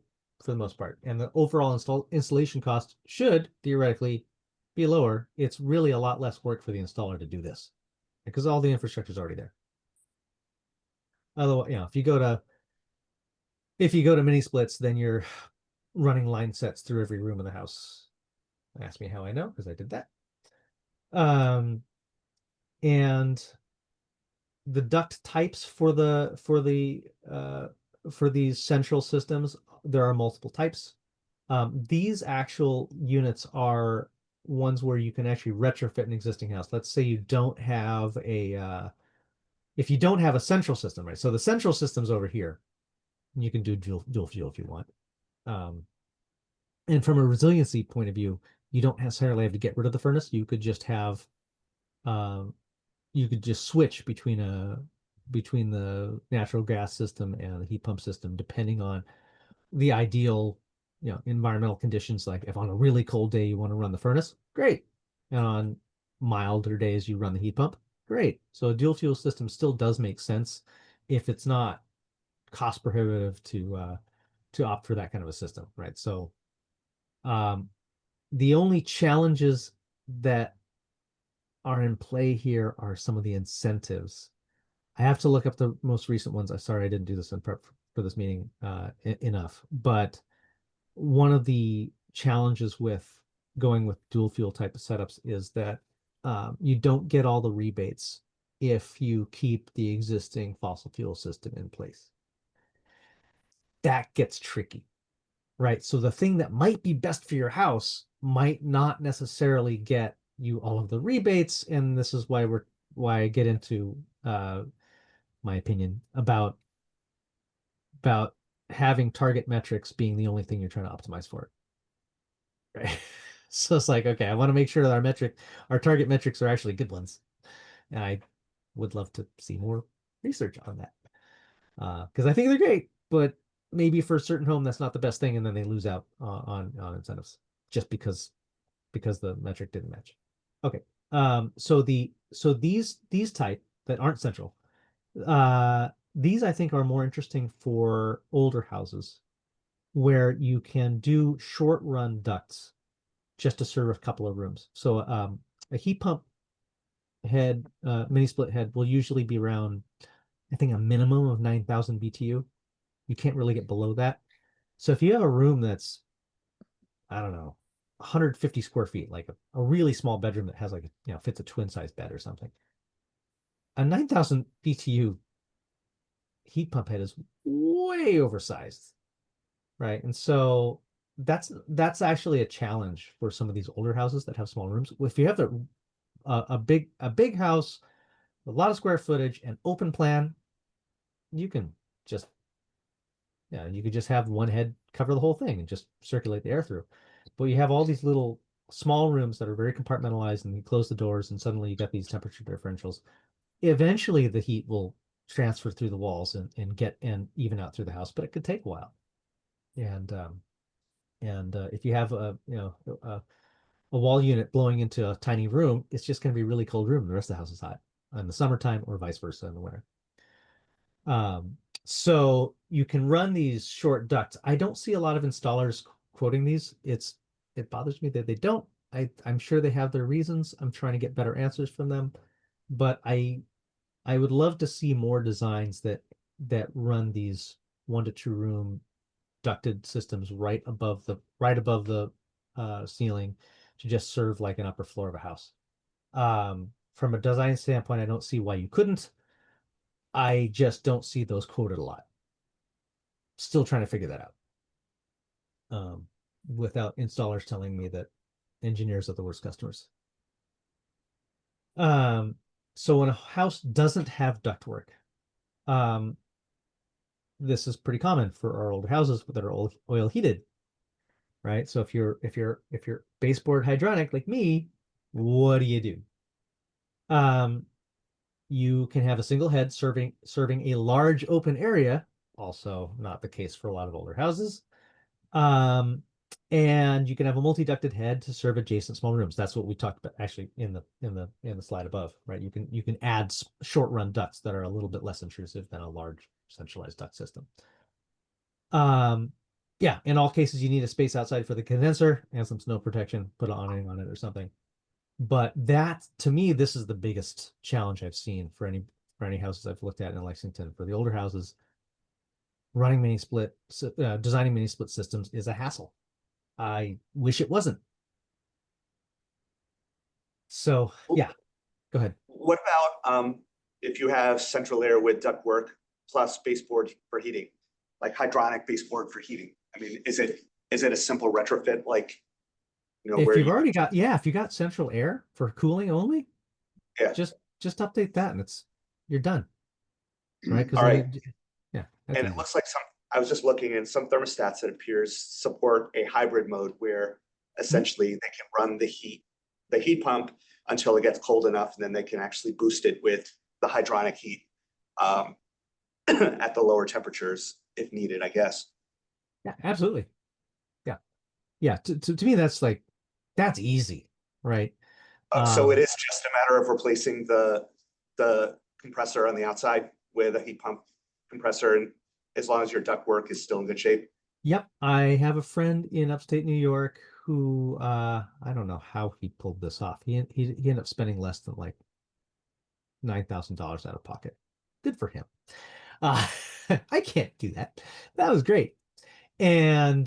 for the most part. And the overall installation cost should theoretically be lower. It's really a lot less work for the installer to do this because all the infrastructure is already there. Otherwise, if you go to mini splits, then you're running line sets through every room in the house. Ask me how I know, because I did that. And the duct types for these central systems, there are multiple types. These actual units are ones where you can actually retrofit an existing house. Let's say you don't have if you don't have a central system, right? So the central system's over here. You can do dual fuel if you want. And from a resiliency point of view, you don't necessarily have to get rid of the furnace. You could just have, you could just switch between the natural gas system and the heat pump system, depending on the ideal, environmental conditions. Like if on a really cold day you want to run the furnace, great. And on milder days you run the heat pump, great. So a dual fuel system still does make sense if it's not cost prohibitive to opt for that kind of a system, right? So the only challenges that are in play here are some of the incentives. I have to look up the most recent ones. I'm sorry I didn't do this in prep for this meeting enough, but one of the challenges with going with dual fuel type of setups is that you don't get all the rebates if you keep the existing fossil fuel system in place. that gets tricky, right? So the thing that might be best for your house might not necessarily get you all of the rebates, and this is why I get into my opinion about having target metrics being the only thing you're trying to optimize for. Right. So it's like, okay, I want to make sure that our target metrics are actually good ones. And I would love to see more research on that. Because I think they're great, but maybe for a certain home, that's not the best thing. And then they lose out on incentives just because the metric didn't match. Okay. So these type that aren't central, these I think are more interesting for older houses where you can do short run ducts just to serve a couple of rooms. So a heat pump head, mini split head will usually be around, I think, a minimum of 9,000 BTU. You can't really get below that. So if you have a room that's, I don't know, 150 square feet, like a really small bedroom that has like, fits a twin size bed or something, a 9,000 BTU heat pump head is way oversized, right? And so that's actually a challenge for some of these older houses that have small rooms. If you have a big house, a lot of square footage and open plan, you can just have one head cover the whole thing and just circulate the air through. But you have all these little small rooms that are very compartmentalized, and you close the doors and suddenly you got these temperature differentials. Eventually the heat will transfer through the walls and even out through the house, but it could take a while. And if you have a wall unit blowing into a tiny room, it's just going to be a really cold room. The rest of the house is hot in the summertime, or vice versa in the winter. So you can run these short ducts. I don't see a lot of installers quoting these. It bothers me that they don't. I'm sure they have their reasons. I'm trying to get better answers from them, but I would love to see more designs that run these 1 to 2 room ducted systems right above the ceiling to just serve like an upper floor of a house. From a design standpoint, I don't see why you couldn't. I just don't see those quoted a lot. Still trying to figure that out. Without installers telling me that engineers are the worst customers. So when a house doesn't have ductwork, this is pretty common for our older houses that are oil heated, right? So if you're baseboard hydronic like me, what do? You can have a single head serving a large open area, also not the case for a lot of older houses. And you can have a multi-ducted head to serve adjacent small rooms. That's what we talked about actually in the slide above, right? You can add short run ducts that are a little bit less intrusive than a large centralized duct system. Yeah, in all cases, you need a space outside for the condenser and some snow protection, put an awning on it or something. But that, to me, this is the biggest challenge I've seen for any houses I've looked at in Lexington. For the older houses, designing mini split systems is a hassle. I wish it wasn't. So yeah, go ahead. What about if you have central air with ductwork plus baseboard for heating, like hydronic baseboard for heating? I mean, is it a simple retrofit like? If you've already got, if you got central air for cooling only, yeah, just update that and you're done. Right. All right. And easy. It looks like I was just looking in some thermostats that appears support a hybrid mode where essentially they can run the heat pump until it gets cold enough, and then they can actually boost it with the hydronic heat at the lower temperatures if needed, I guess. Yeah, absolutely. Yeah. To me, that's easy, right? So it is just a matter of replacing the compressor on the outside with a heat pump compressor, and as long as your ductwork is still in good shape. Yep. I have a friend in upstate New York who I don't know how he pulled this off. He ended up spending less than like $9,000 out of pocket. Good for him. I can't do that. That was great. And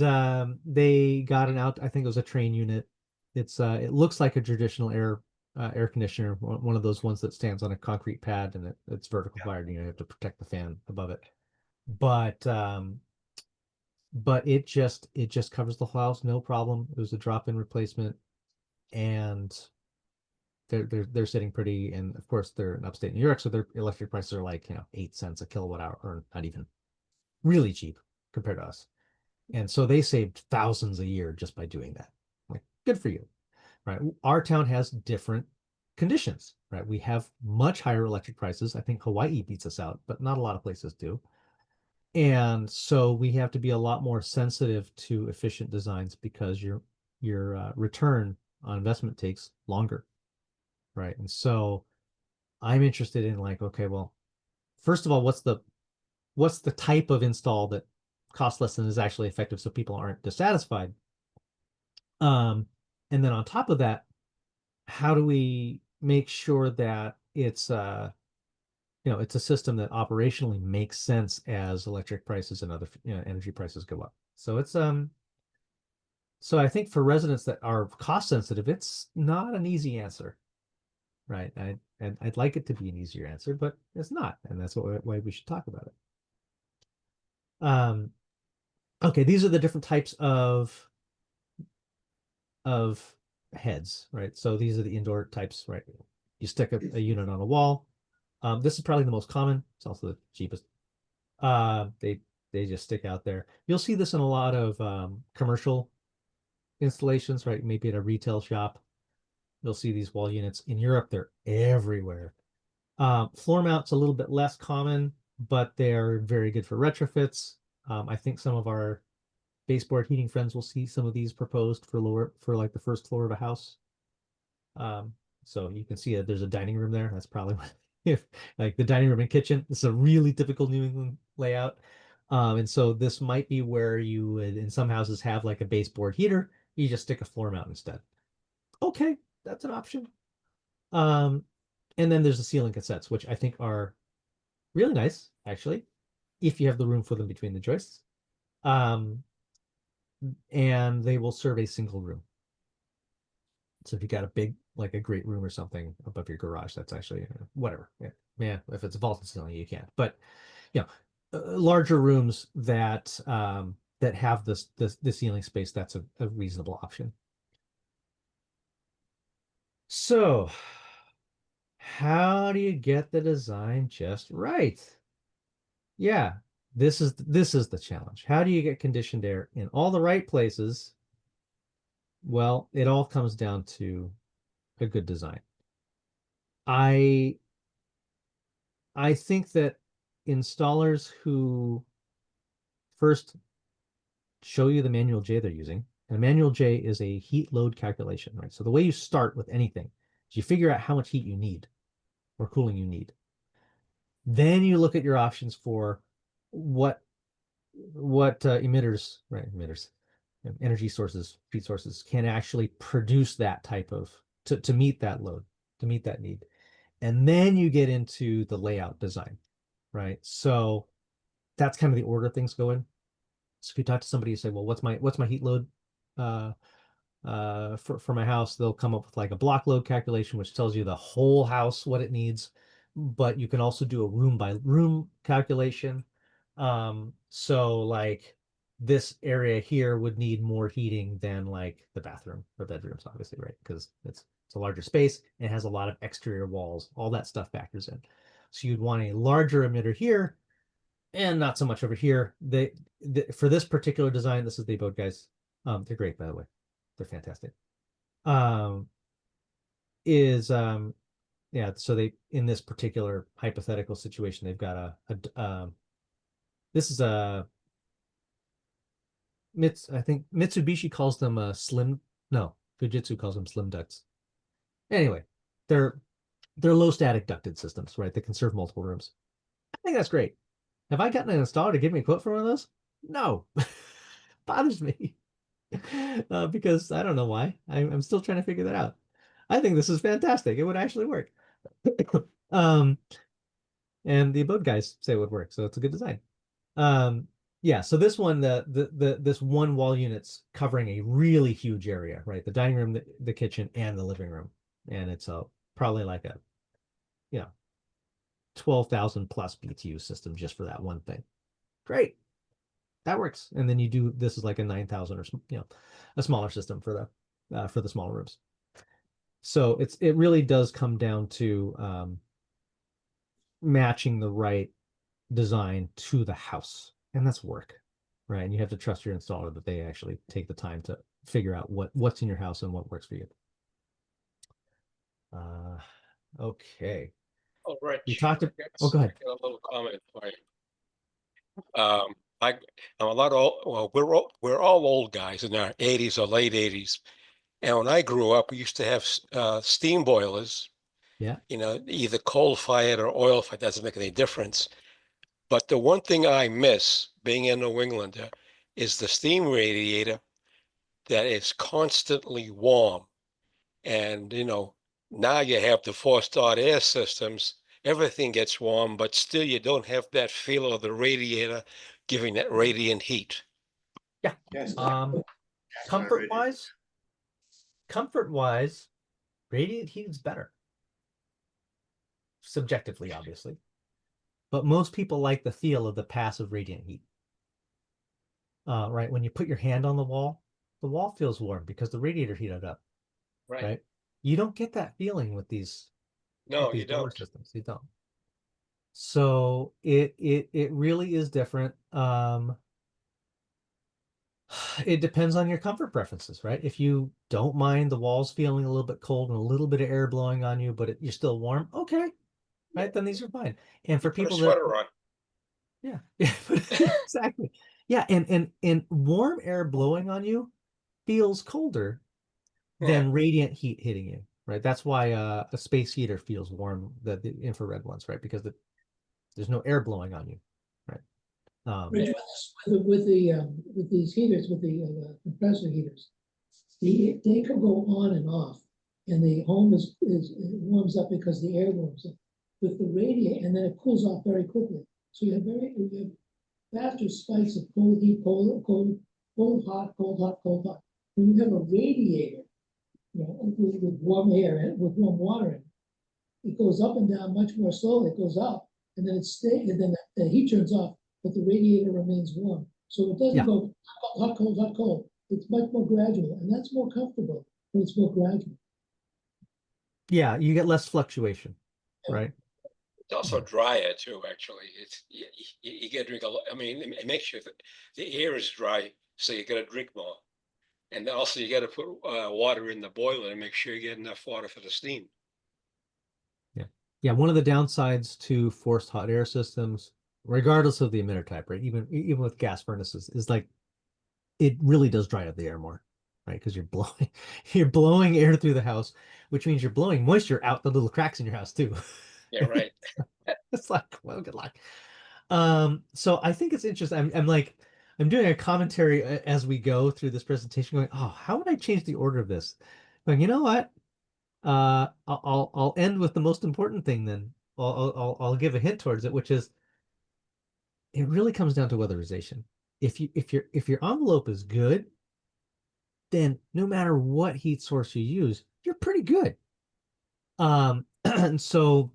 they got I think it was a Trane unit. It looks like a traditional air conditioner, one of those ones that stands on a concrete pad and it's vertical fired. You have to protect the fan above it. But but it just covers the whole house, no problem. It was a drop-in replacement, and they're sitting pretty. And of course, they're in upstate New York, so their electric prices are like 8 cents a kilowatt hour, or not even, really cheap compared to us. And so they saved thousands a year just by doing that. Like, good for you, right? Our town has different conditions, right? We have much higher electric prices. I think Hawaii beats us out, but not a lot of places do. And so we have to be a lot more sensitive to efficient designs, because your return on investment takes longer, right? And so I'm interested in, like, okay, well, first of all, what's the type of install that costs less than is actually effective, so people aren't dissatisfied? And then on top of that, how do we make sure that it's it's a system that operationally makes sense as electric prices and other energy prices go up? So it's so I think for residents that are cost sensitive, it's not an easy answer, right? I'd like it to be an easier answer, but it's not, and that's why we should talk about it. Okay, these are the different types of heads, right? So these are the indoor types, right? You stick a unit on a wall. This is probably the most common. It's also the cheapest. They just stick out there. You'll see this in a lot of commercial installations, right? Maybe at a retail shop, you'll see these wall units. In Europe, they're everywhere. Floor mounts a little bit less common, but they're very good for retrofits. I think some of our baseboard heating friends will see some of these proposed for like the first floor of a house. So you can see that there's a dining room there. That's probably what, if like the dining room and kitchen. This is a really typical New England layout. And so this might be where you would, in some houses, have like a baseboard heater. You just stick a floor mount instead. Okay, that's an option. And then there's the ceiling cassettes, which I think are really nice, actually, if you have the room for them between the joists. And they will serve a single room. So if you got a big, like a great room or something above your garage, that's actually whatever. Yeah, if it's a vaulted ceiling, you can't. But larger rooms that that have the ceiling space, that's a reasonable option. So how do you get the design just right? Yeah, this is the challenge. How do you get conditioned air in all the right places? Well, it all comes down to a good design. I think that installers who first show you the manual J they're using, and a manual J is a heat load calculation, right? So the way you start with anything is you figure out how much heat you need or cooling you need. Then you look at your options for what emitters, right? Emitters, energy sources, heat sources can actually produce that type of to meet that load, to meet that need. And then you get into the layout design, right? So that's kind of the order things go in. So if you talk to somebody, you say, well, what's my heat load for my house? They'll come up with like a block load calculation, which tells you the whole house what it needs. But you can also do a room by room calculation. So like this area here would need more heating than like the bathroom or bedrooms, obviously, right? Because it's a larger space and it has a lot of exterior walls. All that stuff factors in. So you'd want a larger emitter here and not so much over here. For this particular design, this is the Abode guys. They're great, by the way. They're fantastic. Yeah, so they, in this particular hypothetical situation, they've got this is I think Mitsubishi calls them Fujitsu calls them slim ducts. Anyway, they're low static ducted systems, right? They can serve multiple rooms. I think that's great. Have I gotten an installer to give me a quote for one of those? No. Bothers me. Because I don't know why. I'm still trying to figure that out. I think this is fantastic. It would actually work. And the Abode guys say it would work, so it's a good design. Yeah, so this one, this one wall unit's covering a really huge area, right? The dining room, the kitchen, and the living room. And it's probably like a 12,000 plus BTU system just for that one thing. Great. that works. And then you do, this is like a 9,000 or a smaller system for the smaller rooms. So it really does come down to matching the right design to the house, and that's work, right? And you have to trust your installer that they actually take the time to figure out what's in your house and what works for you. Okay. All right. We talked I oh, go ahead. got a little comment for you. I'm a lot old, well, we're all old guys in our 80s or late 80s. And when I grew up, we used to have steam boilers. Yeah. Either coal-fired or oil-fired, doesn't make any difference. But the one thing I miss, being a New Englander, is the steam radiator that is constantly warm. And, now you have the forced hot air systems, everything gets warm, but still you don't have that feel of the radiator giving that radiant heat. Yeah. Yes. Comfort-wise, radiant heat is better. Subjectively, obviously. But most people like the feel of the passive radiant heat. Right? When you put your hand on the wall feels warm because the radiator heated up. Right? You don't get that feeling with these. No, with these you don't. systems. You don't. So it really is different. It depends on your comfort preferences, right? If you don't mind the walls feeling a little bit cold and a little bit of air blowing on you, but you're still warm, okay, right? Then these are fine. And for Put a people sweater on. yeah, exactly. Yeah, and warm air blowing on you feels colder than radiant heat hitting you, right? That's why a space heater feels warm, the infrared ones, right? Because there's no air blowing on you, right? Rich, with these heaters, with the compressor heaters, they can go on and off, and the home is it warms up because the air warms up. With the radiator, and then it cools off very quickly. So you have faster spikes of cold heat, cold, hot, cold, hot, cold, hot. When you have a radiator, with warm air and with warm water in it goes up and down much more slowly. It goes up, and then it stays, and then the heat turns off, but the radiator remains warm. So it doesn't go hot, cold, hot, cold. It's much more gradual, and that's more comfortable when it's more gradual. Yeah, you get less fluctuation, right? It's also drier too, actually. It's you get to drink a lot. I mean, it makes sure that the air is dry, so you got to drink more. And also you got to put water in the boiler to make sure you get enough water for the steam. Yeah, one of the downsides to forced hot air systems, regardless of the emitter type, right? Even with gas furnaces, is like it really does dry up the air more, right? Because you're blowing air through the house, which means you're blowing moisture out the little cracks in your house too. Yeah, right. It's like, well, good luck. So I think it's interesting. I'm doing a commentary as we go through this presentation, going, oh, how would I change the order of this? Going, you know what? I'll end with the most important thing then. I'll give a hint towards it, which is it really comes down to weatherization. If your envelope is good, then no matter what heat source you use, you're pretty good. And so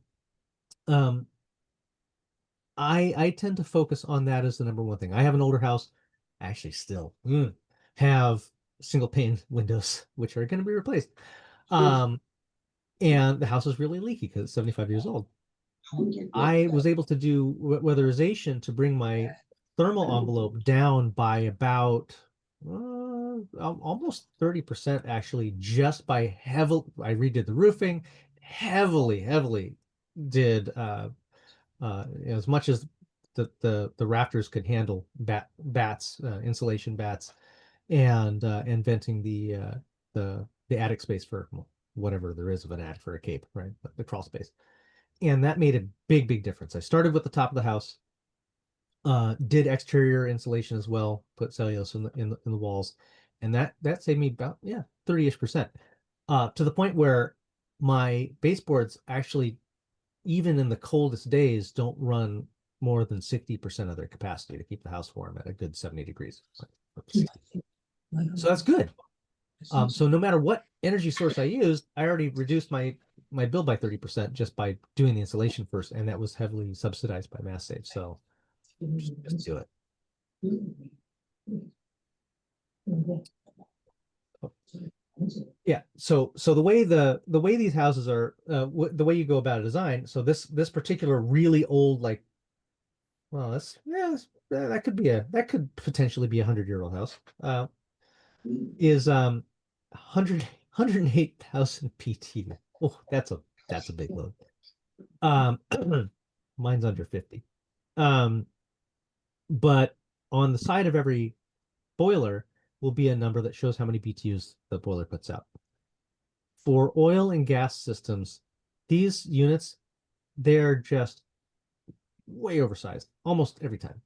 I tend to focus on that as the number one thing. I have an older house. I actually still have single pane windows, which are going to be replaced. And the house is really leaky because it's 75 years old. I was able to do weatherization to bring my thermal envelope down by about almost 30% actually, just by I redid the roofing, heavily did as much as the rafters could handle bats, insulation bats, and venting the attic space for whatever there is of an attic for a cape, right? The crawl space. And that made a big difference. I started with the top of the house, did exterior insulation as well, put cellulose in the walls, and that saved me about 30-ish%. To the point where my baseboards actually, even in the coldest days, don't run more than 60% of their capacity to keep the house warm at a good 70 degrees. So that's good. So no matter what energy source I used, I already reduced my bill by 30% just by doing the installation first, and that was heavily subsidized by Mass Save. So just do it. Yeah. So the way these houses are, the way you go about a design. So this particular really old, like, well, that could potentially be 100-year-old house. Is 108,000 PT. Oh, that's a big load. Mine's under 50. But on the side of every boiler will be a number that shows how many BTUs the boiler puts out. For oil and gas systems, these units, they're just way oversized almost every time,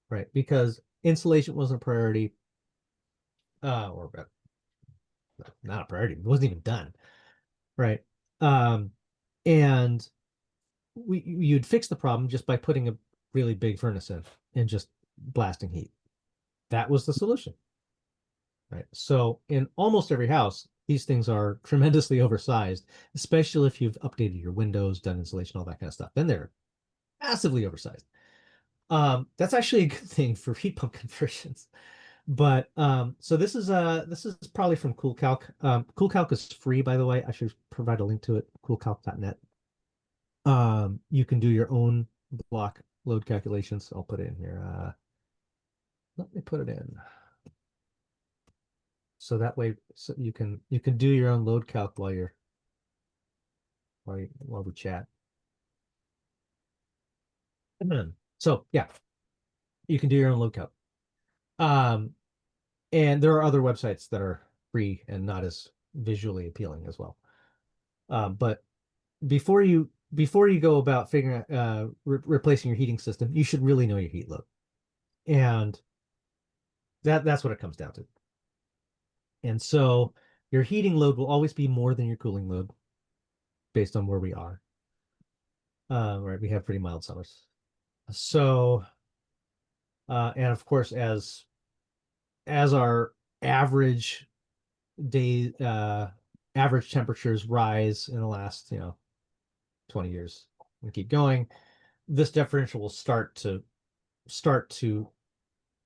right? Because insulation wasn't a priority, or not a priority. It wasn't even done, right? And you'd fix the problem just by putting a really big furnace in and just blasting heat. That was the solution, right? So in almost every house, these things are tremendously oversized, especially if you've updated your windows, done insulation, all that kind of stuff. Then they're massively oversized. That's actually a good thing for heat pump conversions. But so this is probably from CoolCalc. CoolCalc is free, by the way. I should provide a link to it, coolcalc.net. You can do your own block load calculations. I'll put it in here. Let me put it in. So that way, so you can do your own load calc while we chat. So yeah, you can do your own load calc. And there are other websites that are free and not as visually appealing as well. But before you go about figuring out replacing your heating system, you should really know your heat load, and that's what it comes down to. And so your heating load will always be more than your cooling load, based on where we are. Right, we have pretty mild summers, so and of course, as our average average temperatures rise in the last 20 years and keep going, this differential will start to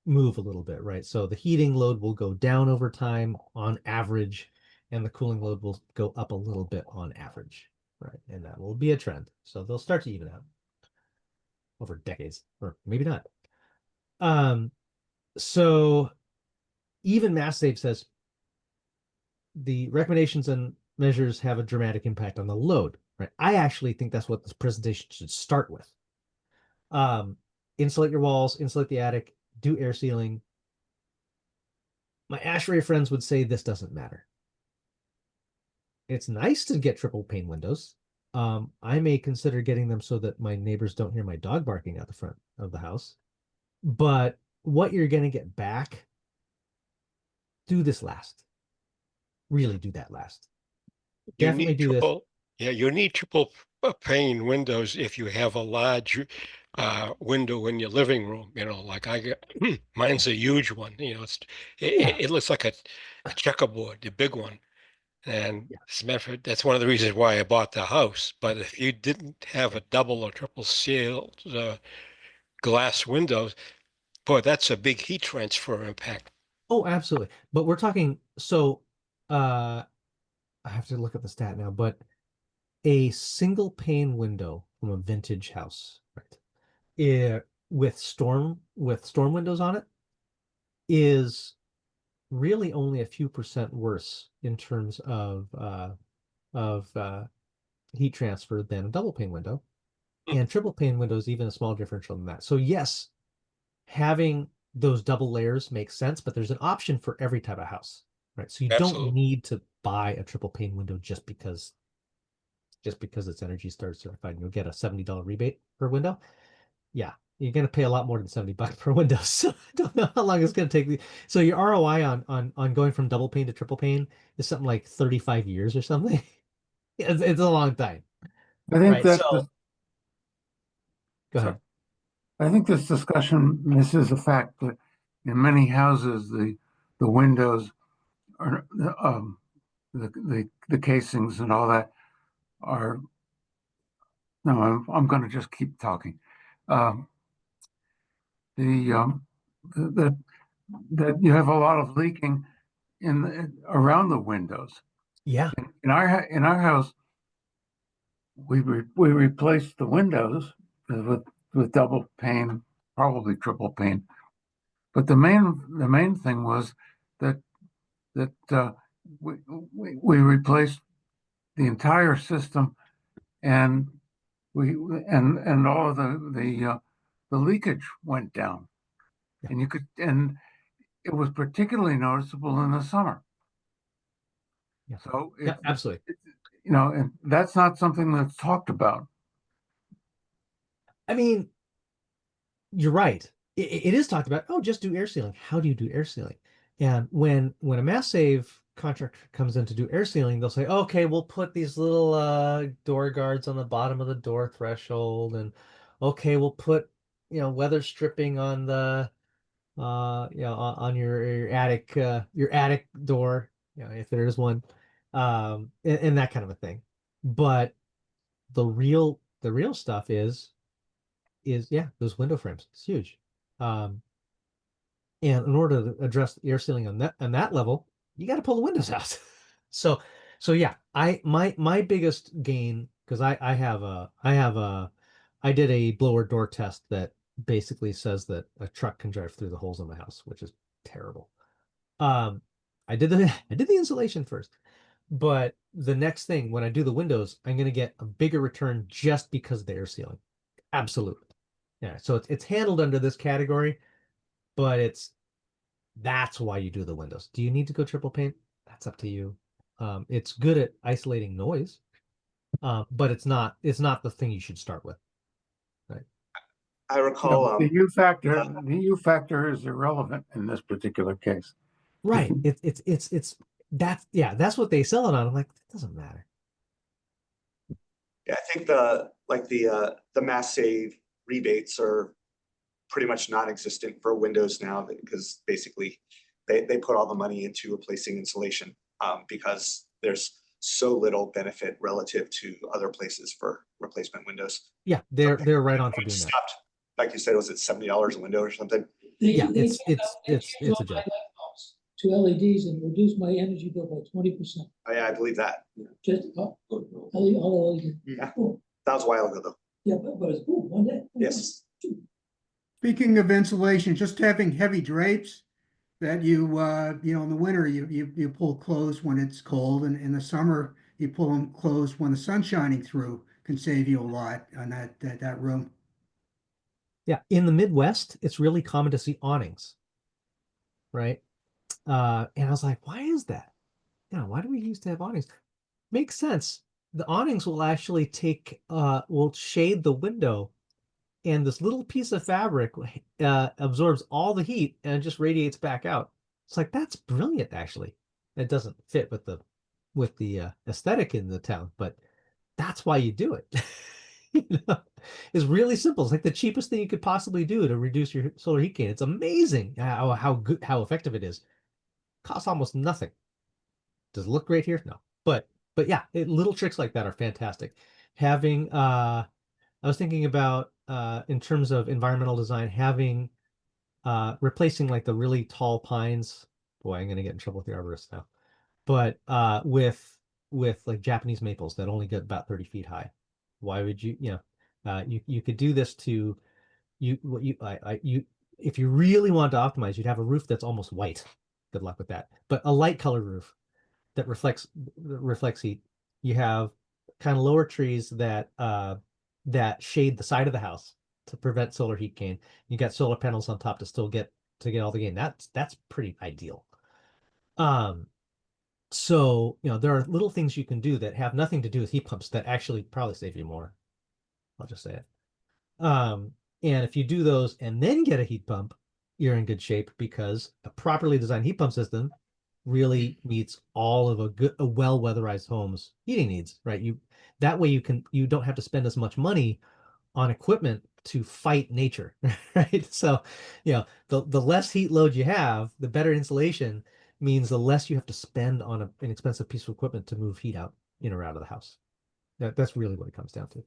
move a little bit, right? So the heating load will go down over time on average, and the cooling load will go up a little bit on average, right? And that will be a trend. So they'll start to even out over decades, or maybe not. So even MassSave says the recommendations and measures have a dramatic impact on the load, right? I actually think that's what this presentation should start with. Insulate your walls, insulate the attic, do air sealing. My ASHRAE friends would say this doesn't matter. It's nice to get triple pane windows. I may consider getting them so that my neighbors don't hear my dog barking out the front of the house. But what you're going to get back, do this last. Really do that last. Definitely do this. Yeah, you need triple pane windows if you have a large window in your living room. Like I got, mine's a huge one. It looks like a checkerboard, the big one. And as a matter of fact, that's one of the reasons why I bought the house. But if you didn't have a double or triple sealed glass windows, boy, that's a big heat transfer impact. Oh, absolutely. But we're talking, so I have to look at the stat now, but a single pane window from a vintage house, right, with storm windows on it, is really only a few percent worse in terms of heat transfer than a double pane window. And triple pane windows, even a small differential than that. So yes, having those double layers makes sense, but there's an option for every type of house, right? So you don't need to buy a triple pane window just because it's Energy Star certified and you'll get a $70 rebate per window. Yeah, you're going to pay a lot more than $70 per window. So I don't know how long it's going to take. So your ROI on going from double pane to triple pane is something like 35 years or something. It's a long time. I think right? that So, go ahead. I think this discussion misses the fact that in many houses the windows are the casings and all that are. No, I'm going to just keep talking. The that you have a lot of leaking around the windows. Yeah. In our house, we replaced the windows with double pane, probably triple pane. But the main thing was that we replaced the entire system, and all of the leakage went down, and it was particularly noticeable in the summer. Yeah. So Yeah, absolutely. And that's not something that's talked about. I mean, you're right. It is talked about. Oh, just do air sealing. How do you do air sealing? And when a Mass Save contractor comes in to do air sealing, they'll say, okay, we'll put these little door guards on the bottom of the door threshold, and okay, we'll put weather stripping on the on your attic door, if there is one, and that kind of a thing. But the real stuff is yeah, those window frames. It's huge. And in order to address air sealing on that level, you got to pull the windows out. so yeah, my biggest gain, because I did a blower door test that basically says that a truck can drive through the holes in my house, which is terrible. I did the insulation first, but the next thing, when I do the windows, I'm going to get a bigger return just because of the air sealing. Absolutely. Yeah, so it's handled under this category, but that's why you do the windows. Do you need to go triple paint? That's up to you. It's good at isolating noise, but it's not the thing you should start with. Right. I recall the U factor is irrelevant in this particular case. Right. That's what they sell it on. I'm like, that doesn't matter. Yeah, I think the Mass Save rebates are pretty much non-existent for Windows now, because basically they put all the money into replacing insulation, because there's so little benefit relative to other places for replacement windows. Yeah, they're right on for doing that. Stopped, like you said, was it $70 a window or something? Yeah, it's a joke. To LEDs and reduce my energy bill by 20%. Oh, yeah, I believe that. Just all LED. Yeah, that was a while ago though. Yeah, but it's cool. One day. Yes. Speaking of insulation, just having heavy drapes that you in the winter you pull closed when it's cold, and in the summer you pull them closed when the sun's shining through, can save you a lot on that room. Yeah, in the Midwest, it's really common to see awnings, right? And I was like, why is that? Why do we used to have awnings? Makes sense. The awnings will actually will shade the window, and this little piece of fabric absorbs all the heat and just radiates back out. It's like, that's brilliant, actually. It doesn't fit with the aesthetic in the town, but that's why you do it. It's really simple. It's like the cheapest thing you could possibly do to reduce your solar heat gain. It's amazing how effective it is. Costs almost nothing. Does it look great here? No, but yeah, little tricks like that are fantastic. Having I was thinking about in terms of environmental design, having replacing like the really tall pines. Boy, I'm gonna get in trouble with the arborists now. But with like Japanese maples that only get about 30 feet high. Why would you you could do this to if you really want to optimize, you'd have a roof that's almost white. Good luck with that. But a light colored roof that reflects heat. You have kind of lower trees that shade the side of the house to prevent solar heat gain. You got solar panels on top to still get all the gain. That's pretty ideal. So there are little things you can do that have nothing to do with heat pumps that actually probably save you more. I'll just say it. And if you do those and then get a heat pump, you're in good shape, because a properly designed heat pump system really meets all of a well-weatherized home's heating needs, right? That way you don't have to spend as much money on equipment to fight nature, right? So, the less heat load you have, the better insulation means the less you have to spend on an expensive piece of equipment to move heat out in or out of the house. That's really what it comes down to.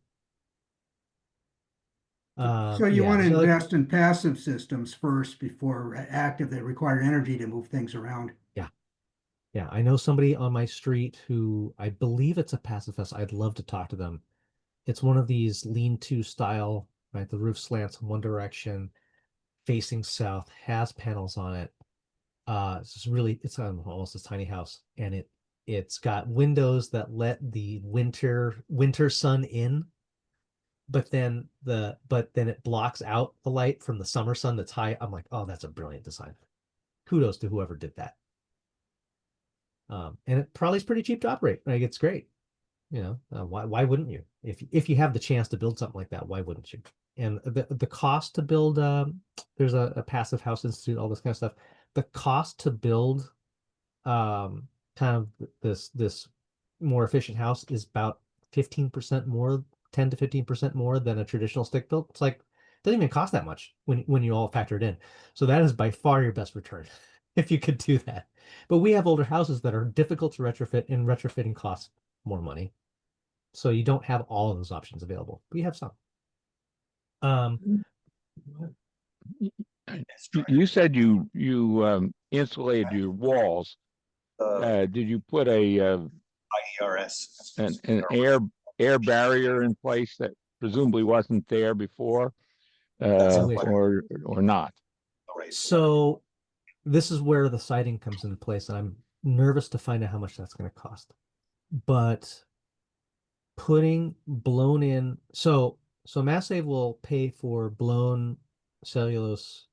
So you Yeah, want to so, like, invest in passive systems first before active that require energy to move things around. yeah, I know somebody on my street who I believe it's a passive house. I'd love to talk to them. It's one of these lean-to style, right? The roof slants in one direction, facing south, has panels on it. It's just really, it's almost a tiny house, and it's got windows that let the winter sun in, but then it blocks out the light from the summer sun that's high. I'm like, oh, that's a brilliant design. Kudos to whoever did that. And it probably is pretty cheap to operate. Like, it's great. Why wouldn't you? If you have the chance to build something like that, why wouldn't you? And the cost to build, there's a passive house institute, all this kind of stuff. The cost to build kind of this more efficient house is about 15% more, 10 to 15% more than a traditional stick built. It's like, it doesn't even cost that much when you all factor it in. So that is by far your best return if you could do that. But we have older houses that are difficult to retrofit, and retrofitting costs more money. So you don't have all of those options available, but you have some. You said you insulated your walls. Did you put IERS. an air barrier in place that presumably wasn't there before, or not? So this is where the siding comes into place, and I'm nervous to find out how much that's going to cost. But putting blown in, so Mass Save will pay for blown cellulose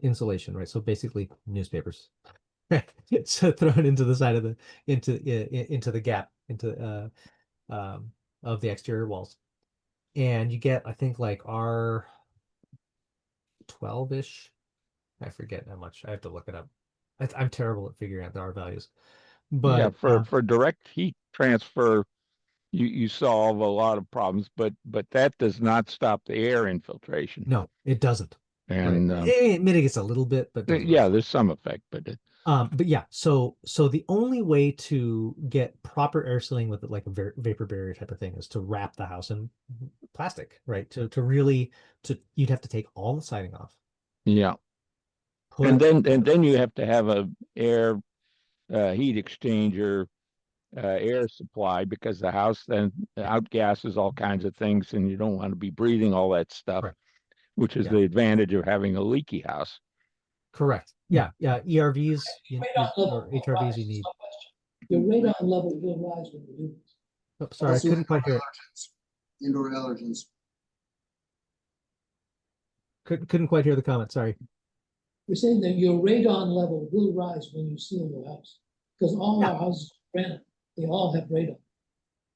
insulation, right? So basically newspapers. So thrown into the side of the into the gap of the exterior walls, and you get, I think, like R12-ish. I forget how much. I have to look it up. I'm terrible at figuring out the R values, Yeah, but for direct heat transfer, you solve a lot of problems, but that does not stop the air infiltration. no, it doesn't. And Right. It mitigates a little bit, but doesn't yeah, really. there's some effect, but But yeah, so the only way to get proper air sealing with it, like a vapor barrier type of thing, is to wrap the house in plastic, right? To really you'd have to take all the siding off. yeah. And then you have to have a air heat exchanger air supply, because the house then outgasses all kinds of things, and you don't want to be breathing all that stuff, Right. which is Yeah. the advantage of having a leaky house. Correct. Yeah. ERVs or HRVs you need. Your radon level will rise when you do this. Oh, sorry, I couldn't quite hear it. Indoor allergens. Couldn't quite hear the comment. Sorry. We're saying that your radon level will rise when you seal your house, because all our houses are granite. They all have radon.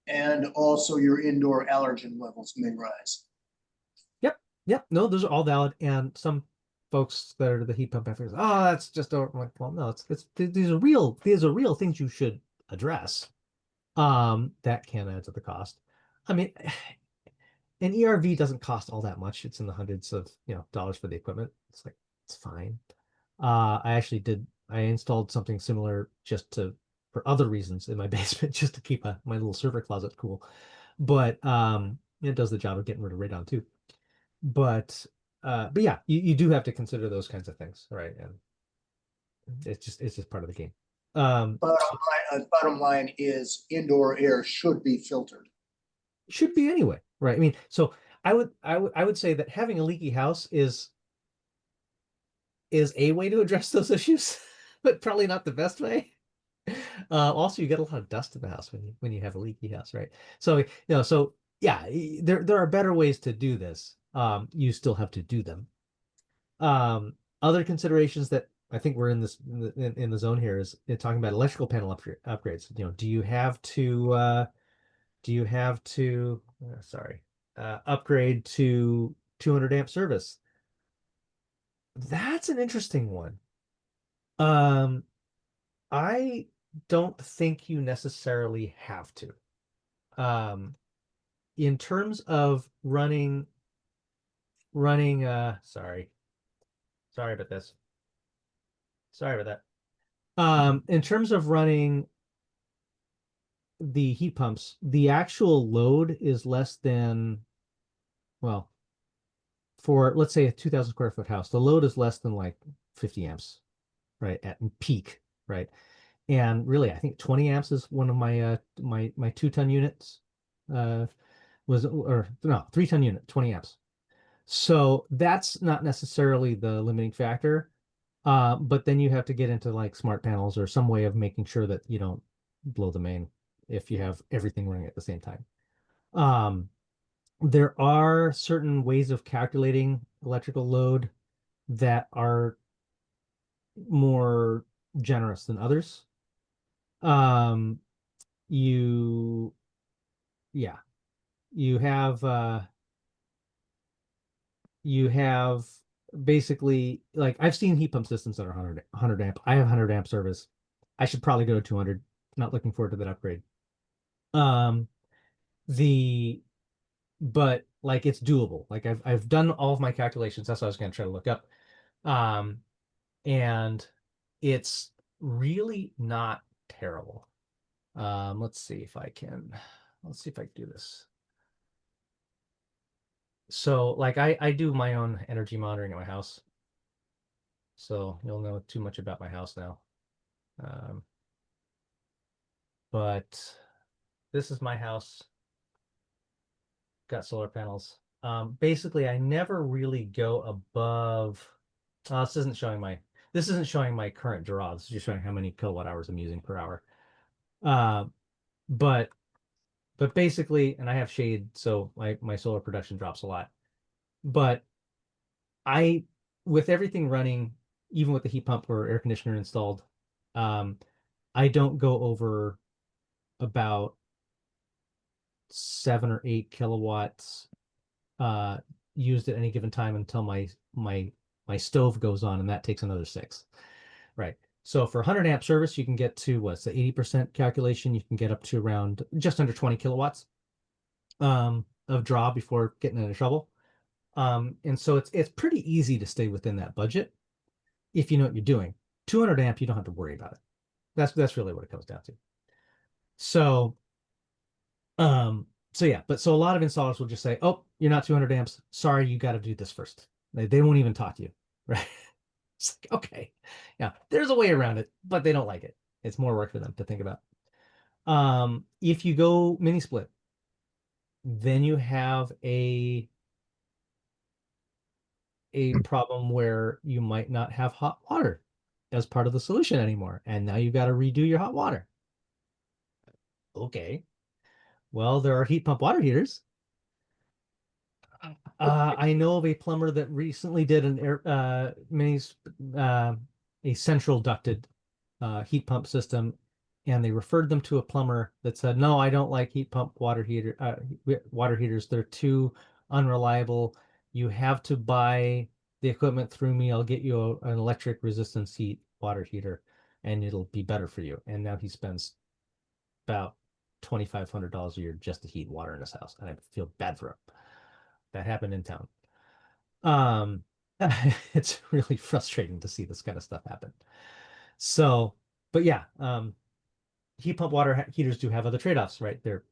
And also your indoor allergen levels may rise. Yep. No, those are all valid. And some folks that are the heat pump experts, oh, that's just I'm like, well, no, these are real things you should address. That can add to the cost. I mean, an ERV doesn't cost all that much. It's in the hundreds of dollars for the equipment. It's like, it's fine. I installed something similar for other reasons in my basement, just to keep my little server closet cool. But it does the job of getting rid of radon too. But yeah, you do have to consider those kinds of things, right? And it's just part of the game. Bottom line is indoor air should be filtered. Should be anyway, right? I mean, so I would say that having a leaky house is a way to address those issues, but probably not the best way. Also, you get a lot of dust in the house when you have a leaky house, right? So so yeah, there are better ways to do this. You still have to do them. Other considerations that I think we're in the zone here is talking about electrical panel upgrades. Do you have to upgrade to 200 amp service? That's an interesting one. I don't think you necessarily have to. In terms of running sorry about this. Sorry about that. In terms of running the heat pumps, the actual load is less than well, for let's say a 2,000 square foot house, the load is less than like 50 amps, right? At peak, right? And really, I think 20 amps is one of my my 2-ton units. Was or no 3-ton unit, 20 amps. So that's not necessarily the limiting factor. But then you have to get into like smart panels or some way of making sure that you don't blow the main if you have everything running at the same time. There are certain ways of calculating electrical load that are more generous than others. You, yeah, you have basically like I've seen heat pump systems that are 100 amp. I have 100 amp service. I should probably go to 200. Not looking forward to that upgrade. But like it's doable. Like I've done all of my calculations. That's what I was going to try to look up. And it's really not terrible. Let's see if I can do this. So like I do my own energy monitoring at my house. So you'll know too much about my house now. But this is my house. Got solar panels. Basically I never really go above, this isn't showing my current draw. This is just showing how many kilowatt hours I'm using per hour. But basically, and I have shade, so my solar production drops a lot. But with everything running, even with the heat pump or air conditioner installed, I don't go over about 7 or 8 kilowatts used at any given time until my stove goes on, and that takes another 6. Right. So for 100 amp service, you can get to what's the 80% calculation. You can get up to around just under 20 kilowatts of draw before getting into trouble. And so it's pretty easy to stay within that budget if you know what you're doing. 200 amp, you don't have to worry about it. That's really what it comes down to. So, so yeah, so a lot of installers will just say, "Oh, you're not 200 amps. Sorry, you got to do this first." They won't even talk to you, right? It's like, okay, yeah, there's a way around it, but they don't like it. It's more work for them to think about. If you go mini split, then you have a problem where you might not have hot water as part of the solution anymore, and now you've got to redo your hot water. Okay, well, there are heat pump water heaters. I know of a plumber that recently did an a central ducted heat pump system, and they referred them to a plumber that said, "No, I don't like heat pump water heaters. They're too unreliable. You have to buy the equipment through me. I'll get you an electric resistance heat water heater, and it'll be better for you." And now he spends about $2,500 a year just to heat water in his house, and I feel bad for him. That happened in town. It's really frustrating to see this kind of stuff happen. So, but yeah, heat pump water heaters do have other trade-offs, right? They're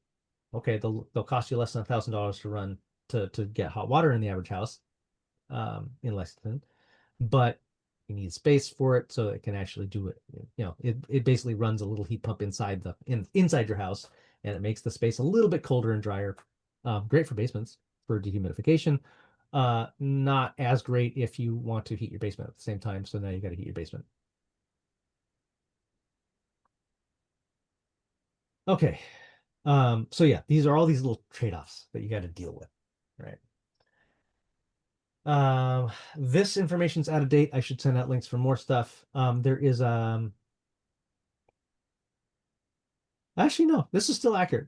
okay. They'll cost you less than $1,000 to run to get hot water in the average house, in Lexington, but you need space for it so it can actually do it. You know, it basically runs a little heat pump inside inside your house, and it makes the space a little bit colder and drier. Great for basements for dehumidification. Not as great if you want to heat your basement at the same time. So now you got to heat your basement. Okay. So yeah, these are all these little trade-offs that you got to deal with, right? This information's out of date. I should send out links for more stuff. There is actually no, this is still accurate.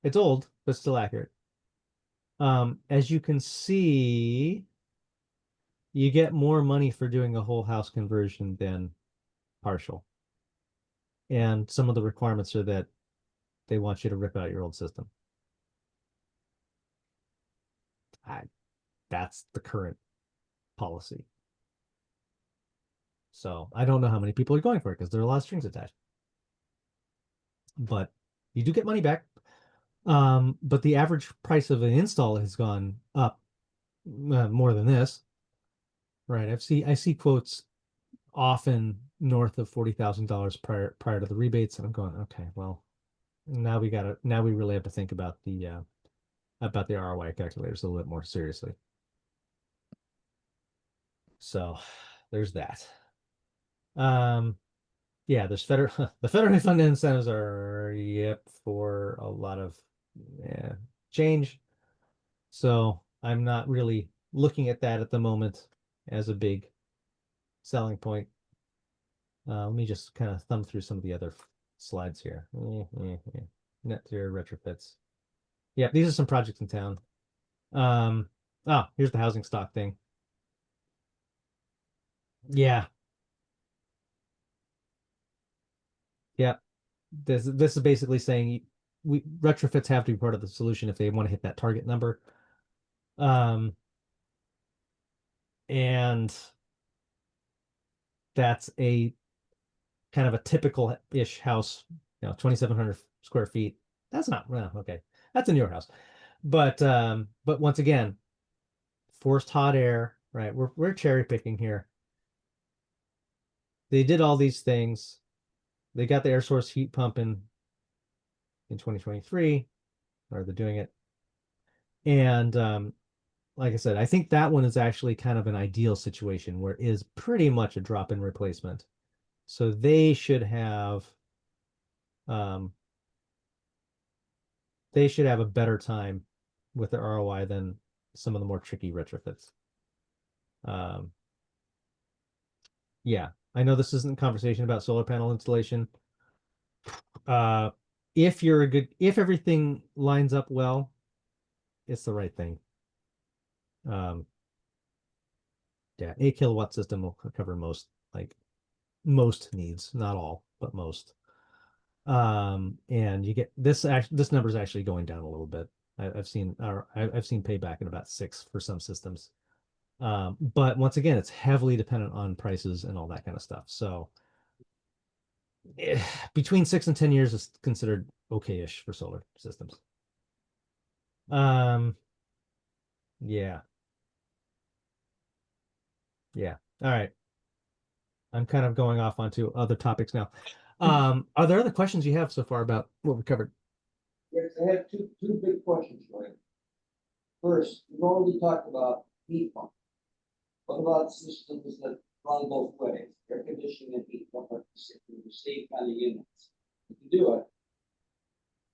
It's old, but still accurate. As you can see, you get more money for doing a whole house conversion than partial. And some of the requirements are that they want you to rip out your old system. That's the current policy. So I don't know how many people are going for it because there are a lot of strings attached. But you do get money back. But the average price of an install has gone up more than this. Right. I see quotes often north of $40,000 prior to the rebates, and I'm going, okay, well, now we really have to think about the ROI calculators a little bit more seriously. So there's that. Yeah, there's the federally funded incentives are for a lot of change. So I'm not really looking at that at the moment as a big selling point. Let me just kind of thumb through some of the other slides here. Net zero retrofits. Yeah, these are some projects in town. Here's the housing stock thing. Yeah. Yeah. This is basically saying retrofits have to be part of the solution if they want to hit that target number. And that's a kind of a typical-ish house, 2,700 square feet. That's not, well, okay. That's a newer house. But once again, forced hot air, right? We're cherry picking here. They did all these things. They got the air source heat pump in 2023, or they're doing it. And like I said, I think that one is actually kind of an ideal situation where it is pretty much a drop-in replacement. So they should have a better time with the ROI than some of the more tricky retrofits. Yeah, I know this isn't a conversation about solar panel installation. If everything lines up well, it's the right thing. Yeah, 8 kilowatt system will cover most needs, not all, but most. And you get this number is actually going down a little bit. I've seen payback in about 6 for some systems. But once again, it's heavily dependent on prices and all that kind of stuff. So between 6 and 10 years is considered okay-ish for solar systems. Yeah. Yeah. All right. I'm kind of going off onto other topics now. Are there other questions you have so far about what we covered? Yes, I have two big questions for you. First, we've already talked about heat pump. What about systems that run both ways, air conditioning and heat pump at the same kind of units? You can do it.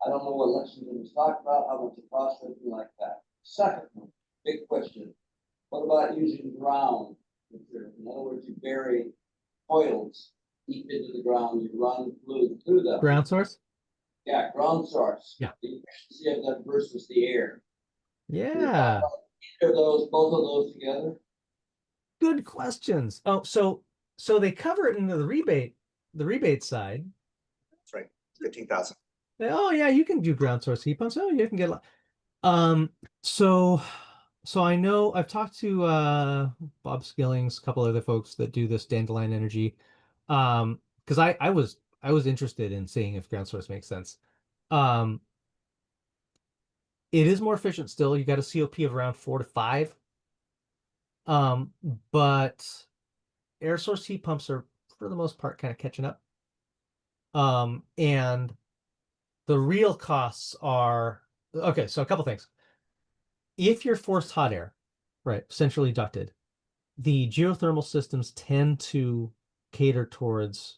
I don't know what Lexington was talking about, how much it costs, or anything like that. Second one, big question. What about using ground material? In other words, you bury coils deep into the ground, you run fluid through them. Ground source? Yeah, ground source. Yeah. The efficiency of that versus the air. Yeah. Both of those together? Good questions. Oh, so they cover it into the rebate side. That's right. 15,000. Oh yeah, you can do ground source heat pumps. Oh, you can get a lot. So I know I've talked to Bob Skillings, a couple other folks that do this Dandelion Energy. Because I was interested in seeing if ground source makes sense. It is more efficient still. You got a COP of around 4 to 5. But air source heat pumps are for the most part kind of catching up. And the real costs are okay. So a couple things. If you're forced hot air, right, centrally ducted, the geothermal systems tend to cater towards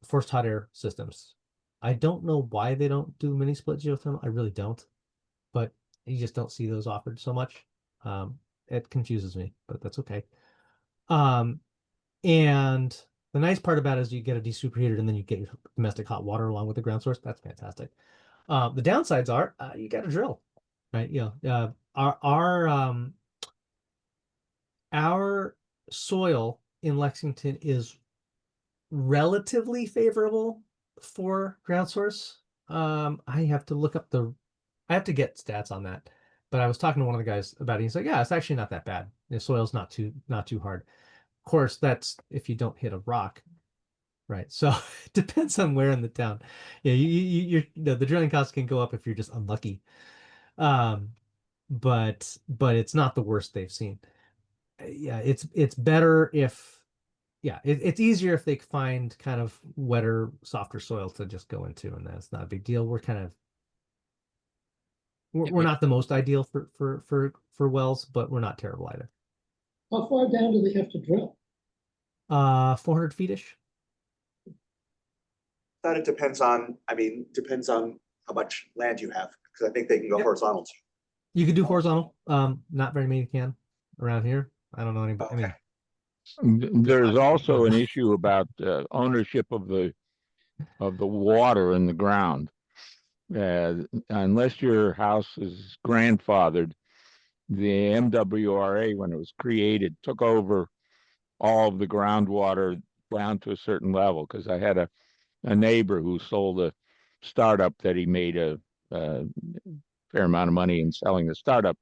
forced hot air systems. I don't know why they don't do mini split geothermal. I really don't, but you just don't see those offered so much. It confuses me, but that's okay. And the nice part about it is you get a desuperheater and then you get your domestic hot water along with the ground source. That's fantastic. The downsides are you got to drill, right? Our soil in Lexington is relatively favorable for ground source. I have to look up I have to get stats on that. But I was talking to one of the guys about it. He's like, yeah, it's actually not that bad. The soil's not too hard. Of course, that's if you don't hit a rock. right? So it depends on where in the town. Yeah, the drilling costs can go up if you're just unlucky. But it's not the worst they've seen. Yeah, it's better if, yeah, it's easier if they find kind of wetter, softer soil to just go into, and that's not a big deal. We're kind of we're not the most ideal for wells, but we're not terrible either. How far down do they have to drill? 400 feet-ish. That it depends on, depends on how much land you have, because I think they can go horizontal too. You could do horizontal. Not very many can around here. I don't know anybody. I mean, There's also an issue about ownership of the water in the ground. Unless your house is grandfathered, the MWRA, when it was created, took over all of the groundwater down to a certain level. Because I had a neighbor who sold a startup that he made a fair amount of money in selling the startup,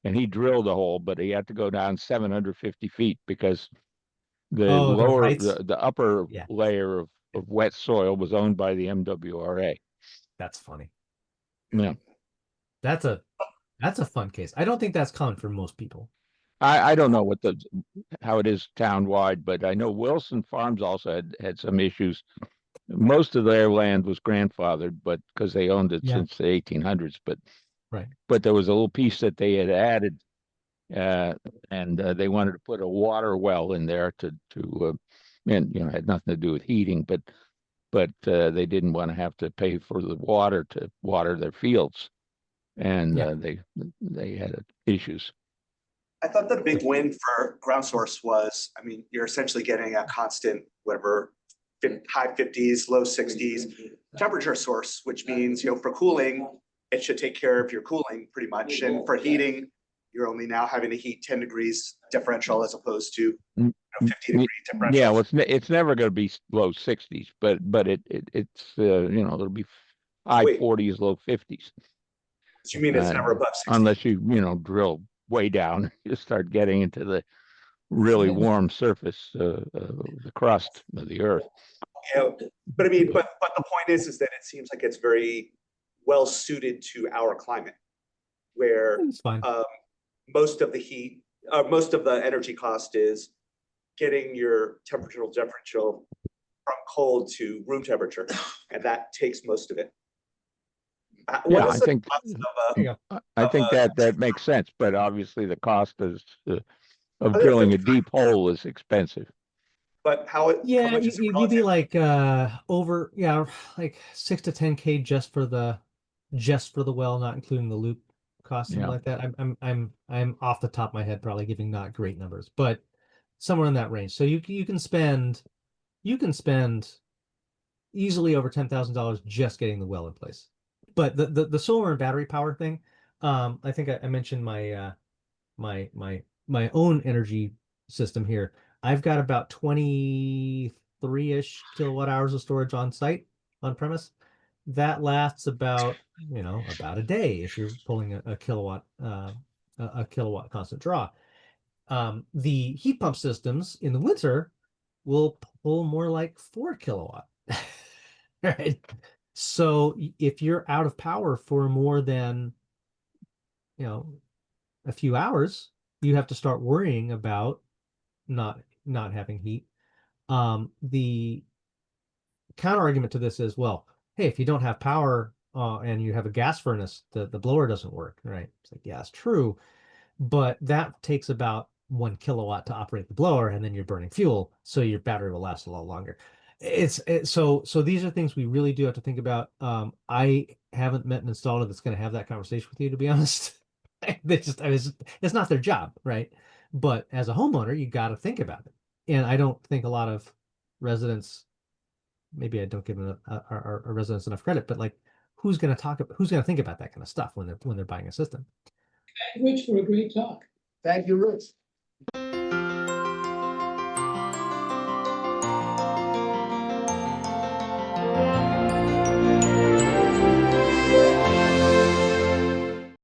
and he drilled a hole, but he had to go down 750 feet because the the upper layer of wet soil was owned by the MWRA. That's funny. Yeah, that's a fun case. I don't think that's common for most people. I don't know how it is town-wide, but I know Wilson Farms also had some issues. Most of their land was grandfathered, but because they owned it since the 1800s. But but there was a little piece that they had added, and they wanted to put a water well in there to and had nothing to do with heating, but they didn't want to have to pay for the water to water their fields, and they had issues. I thought the big win for ground source was, you're essentially getting a constant, whatever, high 50s, low 60s temperature source, which means, for cooling, it should take care of your cooling pretty much. And for heating, you're only now having to heat 10 degrees differential as opposed to 50-degree differential. Yeah, well, it's never going to be low 60s, but it's it'll be high 40s, low 50s. So you mean it's never above 60? Unless you drill way down, you start getting into the really warm surface, the crust of the earth. Yeah, but the point is that it seems like it's very well suited to our climate, where most of the heat, most of the energy cost is getting your temperature differential from cold to room temperature, and that takes most of it. I think that makes sense, but obviously the cost is of drilling a deep hole is expensive. But you'd be like over like 6 to 10K just for the well, not including the loop cost, something like that. I'm off the top of my head probably giving not great numbers, but somewhere in that range. So you can spend easily over $10,000 just getting the well in place. But the solar and battery power thing, I think I mentioned my my own energy system here. I've got about 23-ish kilowatt hours of storage on site, on premise. That lasts about a day if you're pulling a kilowatt constant draw. The heat pump systems in the winter will pull more like 4 kilowatt. Right. So if you're out of power for more than a few hours, you have to start worrying about not having heat. The counter argument to this is, well, hey, if you don't have power and you have a gas furnace, the blower doesn't work, right? It's like, yeah, it's true, but that takes about 1 kilowatt to operate the blower, and then you're burning fuel, so your battery will last a lot longer. So these are things we really do have to think about. I haven't met an installer that's going to have that conversation with you, to be honest. It's not their job, right? But as a homeowner, you got to think about it. And I don't think a lot of residents, maybe I don't give our residents enough credit, but like, who's going to think about that kind of stuff when they're buying a system? Rich, for a great talk. Thank you, Rich.